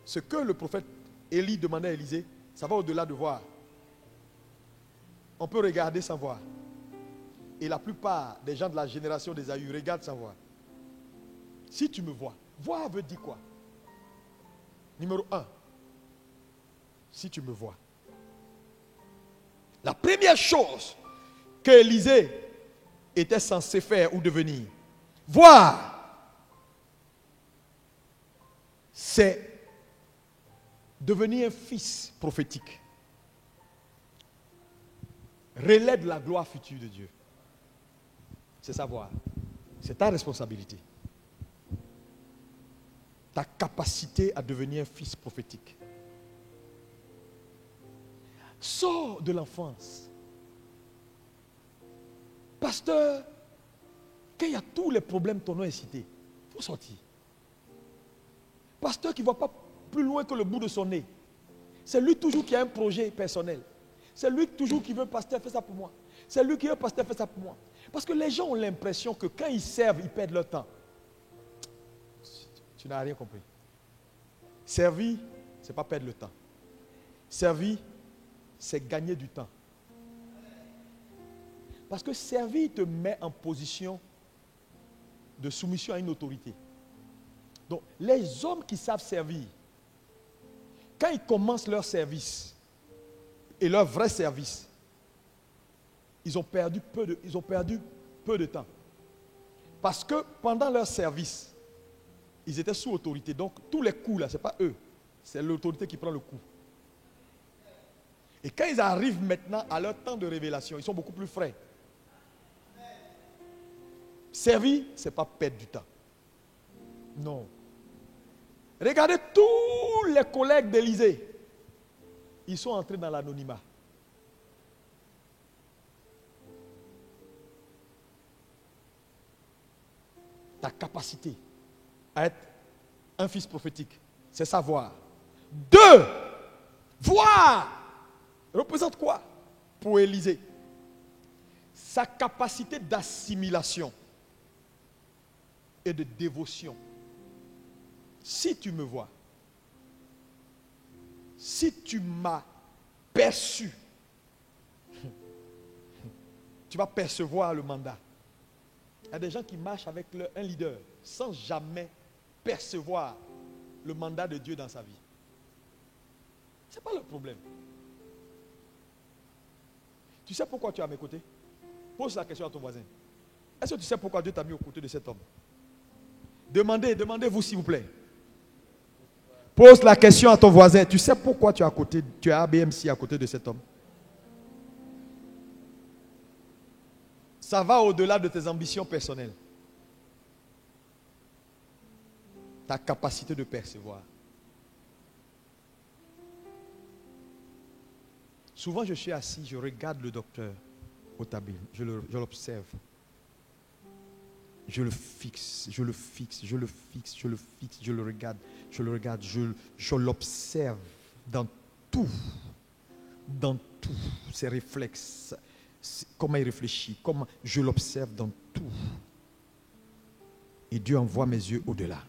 ce que le prophète Élie demandait à Élisée, ça va au-delà de voir. On peut regarder sans voir. Et la plupart des gens de la génération d'Ésaü regardent sans voir. Si tu me vois, voir veut dire quoi? Numéro 1, si tu me vois. La première chose que Élisée était censé faire ou devenir, voir, c'est devenir un fils prophétique. Relais de la gloire future de Dieu. C'est savoir. C'est ta responsabilité. Ta capacité à devenir un fils prophétique. Sors de l'enfance. Pasteur, quand il y a tous les problèmes ton nom est cité, il faut sortir. Pasteur qui ne va pas plus loin que le bout de son nez. C'est lui toujours qui a un projet personnel. C'est lui toujours qui veut, pasteur, fais ça pour moi. C'est lui qui veut, pasteur, fais ça pour moi. Parce que les gens ont l'impression que quand ils servent, ils perdent leur temps. Tu n'as rien compris. Servir, ce n'est pas perdre le temps. Servir, c'est gagner du temps. Parce que servir te met en position de soumission à une autorité. Donc, les hommes qui savent servir, quand ils commencent leur service, et leur vrai service, ils ont perdu peu de temps. Parce que pendant leur service, ils étaient sous autorité. Donc, tous les coups là, ce n'est pas eux. C'est l'autorité qui prend le coup. Et quand ils arrivent maintenant à leur temps de révélation, ils sont beaucoup plus frais. Servir, ce n'est pas perdre du temps. Non. Regardez tous les collègues d'Élisée. Ils sont entrés dans l'anonymat. Ta capacité à être un fils prophétique, c'est savoir. 2, voir. Représente quoi pour Élisée? Sa capacité d'assimilation et de dévotion. Si tu me vois, si tu m'as perçu, tu vas percevoir le mandat. Il y a des gens qui marchent avec un leader sans jamais percevoir le mandat de Dieu dans sa vie. Ce n'est pas le problème. Tu sais pourquoi tu es à mes côtés? Pose la question à ton voisin. Est-ce que tu sais pourquoi Dieu t'a mis aux côtés de cet homme? Demandez-vous s'il vous plaît. Pose la question à ton voisin. Tu sais pourquoi tu es à ABMC à côté de cet homme? Ça va au-delà de tes ambitions personnelles. Ta capacité de percevoir. Souvent, je suis assis, je regarde le docteur au tableau. Je l'observe. Je le fixe, je le fixe, je le fixe, je le fixe, je le regarde, je l'observe dans tout ses réflexes, comment il réfléchit, comment je l'observe dans tout. Et Dieu envoie mes yeux au-delà.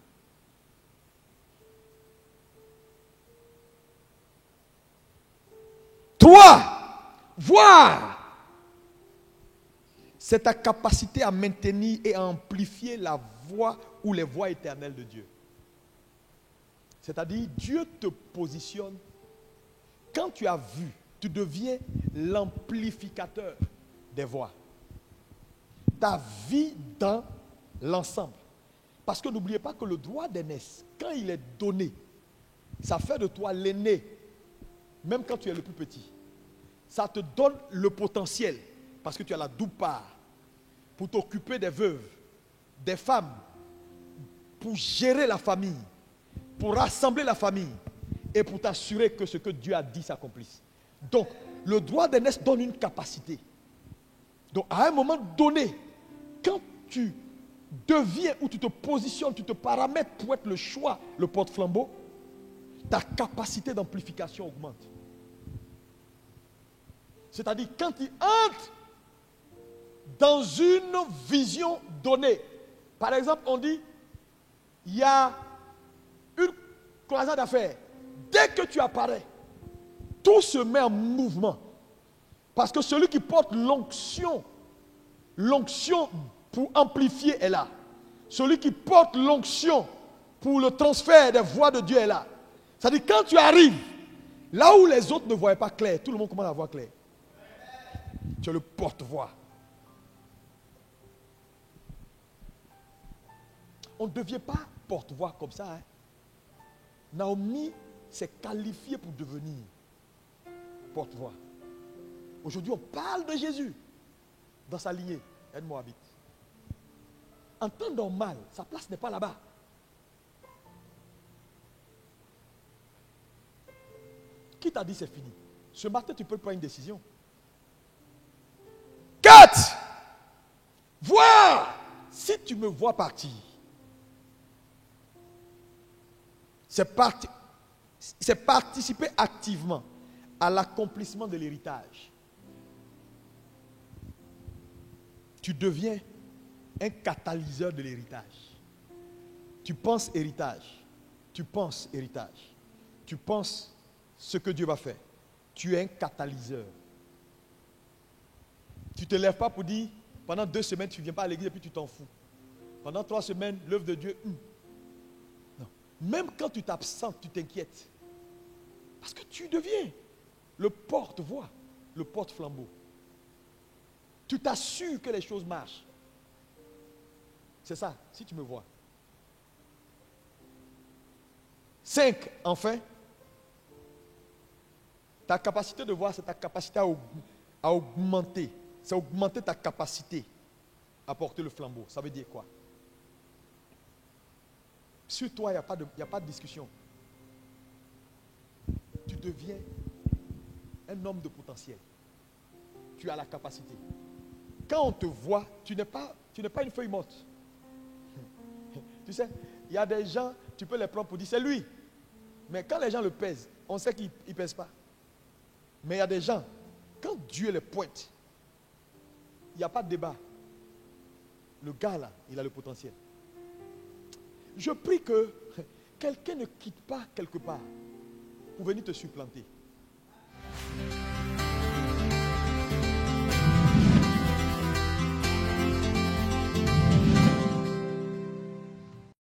Voir. C'est ta capacité à maintenir et à amplifier la voix ou les voix éternelles de Dieu. C'est-à-dire, Dieu te positionne. Quand tu as vu, tu deviens l'amplificateur des voix. Ta vie dans l'ensemble. Parce que n'oubliez pas que le droit d'aînesse, quand il est donné, ça fait de toi l'aîné même quand tu es le plus petit, ça te donne le potentiel, parce que tu as la double part, pour t'occuper des veuves, des femmes, pour gérer la famille, pour rassembler la famille, et pour t'assurer que ce que Dieu a dit s'accomplisse. Donc, le droit d'aînesse donne une capacité. Donc, à un moment donné, quand tu deviens ou tu te positionnes, tu te paramètres pour être le choix, le porte-flambeau, ta capacité d'amplification augmente. C'est-à-dire, quand tu entres dans une vision donnée, par exemple, on dit, il y a une croisade à faire. Dès que tu apparais, tout se met en mouvement. Parce que celui qui porte l'onction pour amplifier est là. Celui qui porte l'onction pour le transfert des voix de Dieu est là. C'est-à-dire, quand tu arrives, là où les autres ne voyaient pas clair, tout le monde commence à voir clair. Tu es le porte-voix. On ne devient pas porte-voix comme ça. Naomi s'est qualifiée pour devenir porte-voix. Aujourd'hui, on parle de Jésus dans sa lignée, elle Moabite. En temps normal, sa place n'est pas là-bas. Qui t'a dit c'est fini? Ce matin, tu peux prendre une décision. 4. Voir. Si tu me vois partir, c'est participer activement à l'accomplissement de l'héritage. Tu deviens un catalyseur de l'héritage. Tu penses héritage. Tu penses héritage. Tu penses ce que Dieu va faire. Tu es un catalyseur. Tu ne te lèves pas pour dire, pendant 2 semaines, tu ne viens pas à l'église et puis tu t'en fous. Pendant 3 semaines, l'œuvre de Dieu, non. Même quand tu t'absentes, tu t'inquiètes. Parce que tu deviens le porte-voix, le porte-flambeau. Tu t'assures que les choses marchent. C'est ça, si tu me vois. 5, enfin, ta capacité de voir, c'est ta capacité à augmenter. C'est augmenter ta capacité à porter le flambeau. Ça veut dire quoi? Sur toi, il n'y a pas de discussion. Tu deviens un homme de potentiel. Tu as la capacité. Quand on te voit, tu n'es pas une feuille morte. Tu sais, il y a des gens, tu peux les prendre pour dire c'est lui. Mais quand les gens le pèsent, on sait qu'ils ne pèsent pas. Mais il y a des gens, quand Dieu les pointe, il n'y a pas de débat. Le gars là, il a le potentiel. Je prie que quelqu'un ne quitte pas quelque part pour venir te supplanter.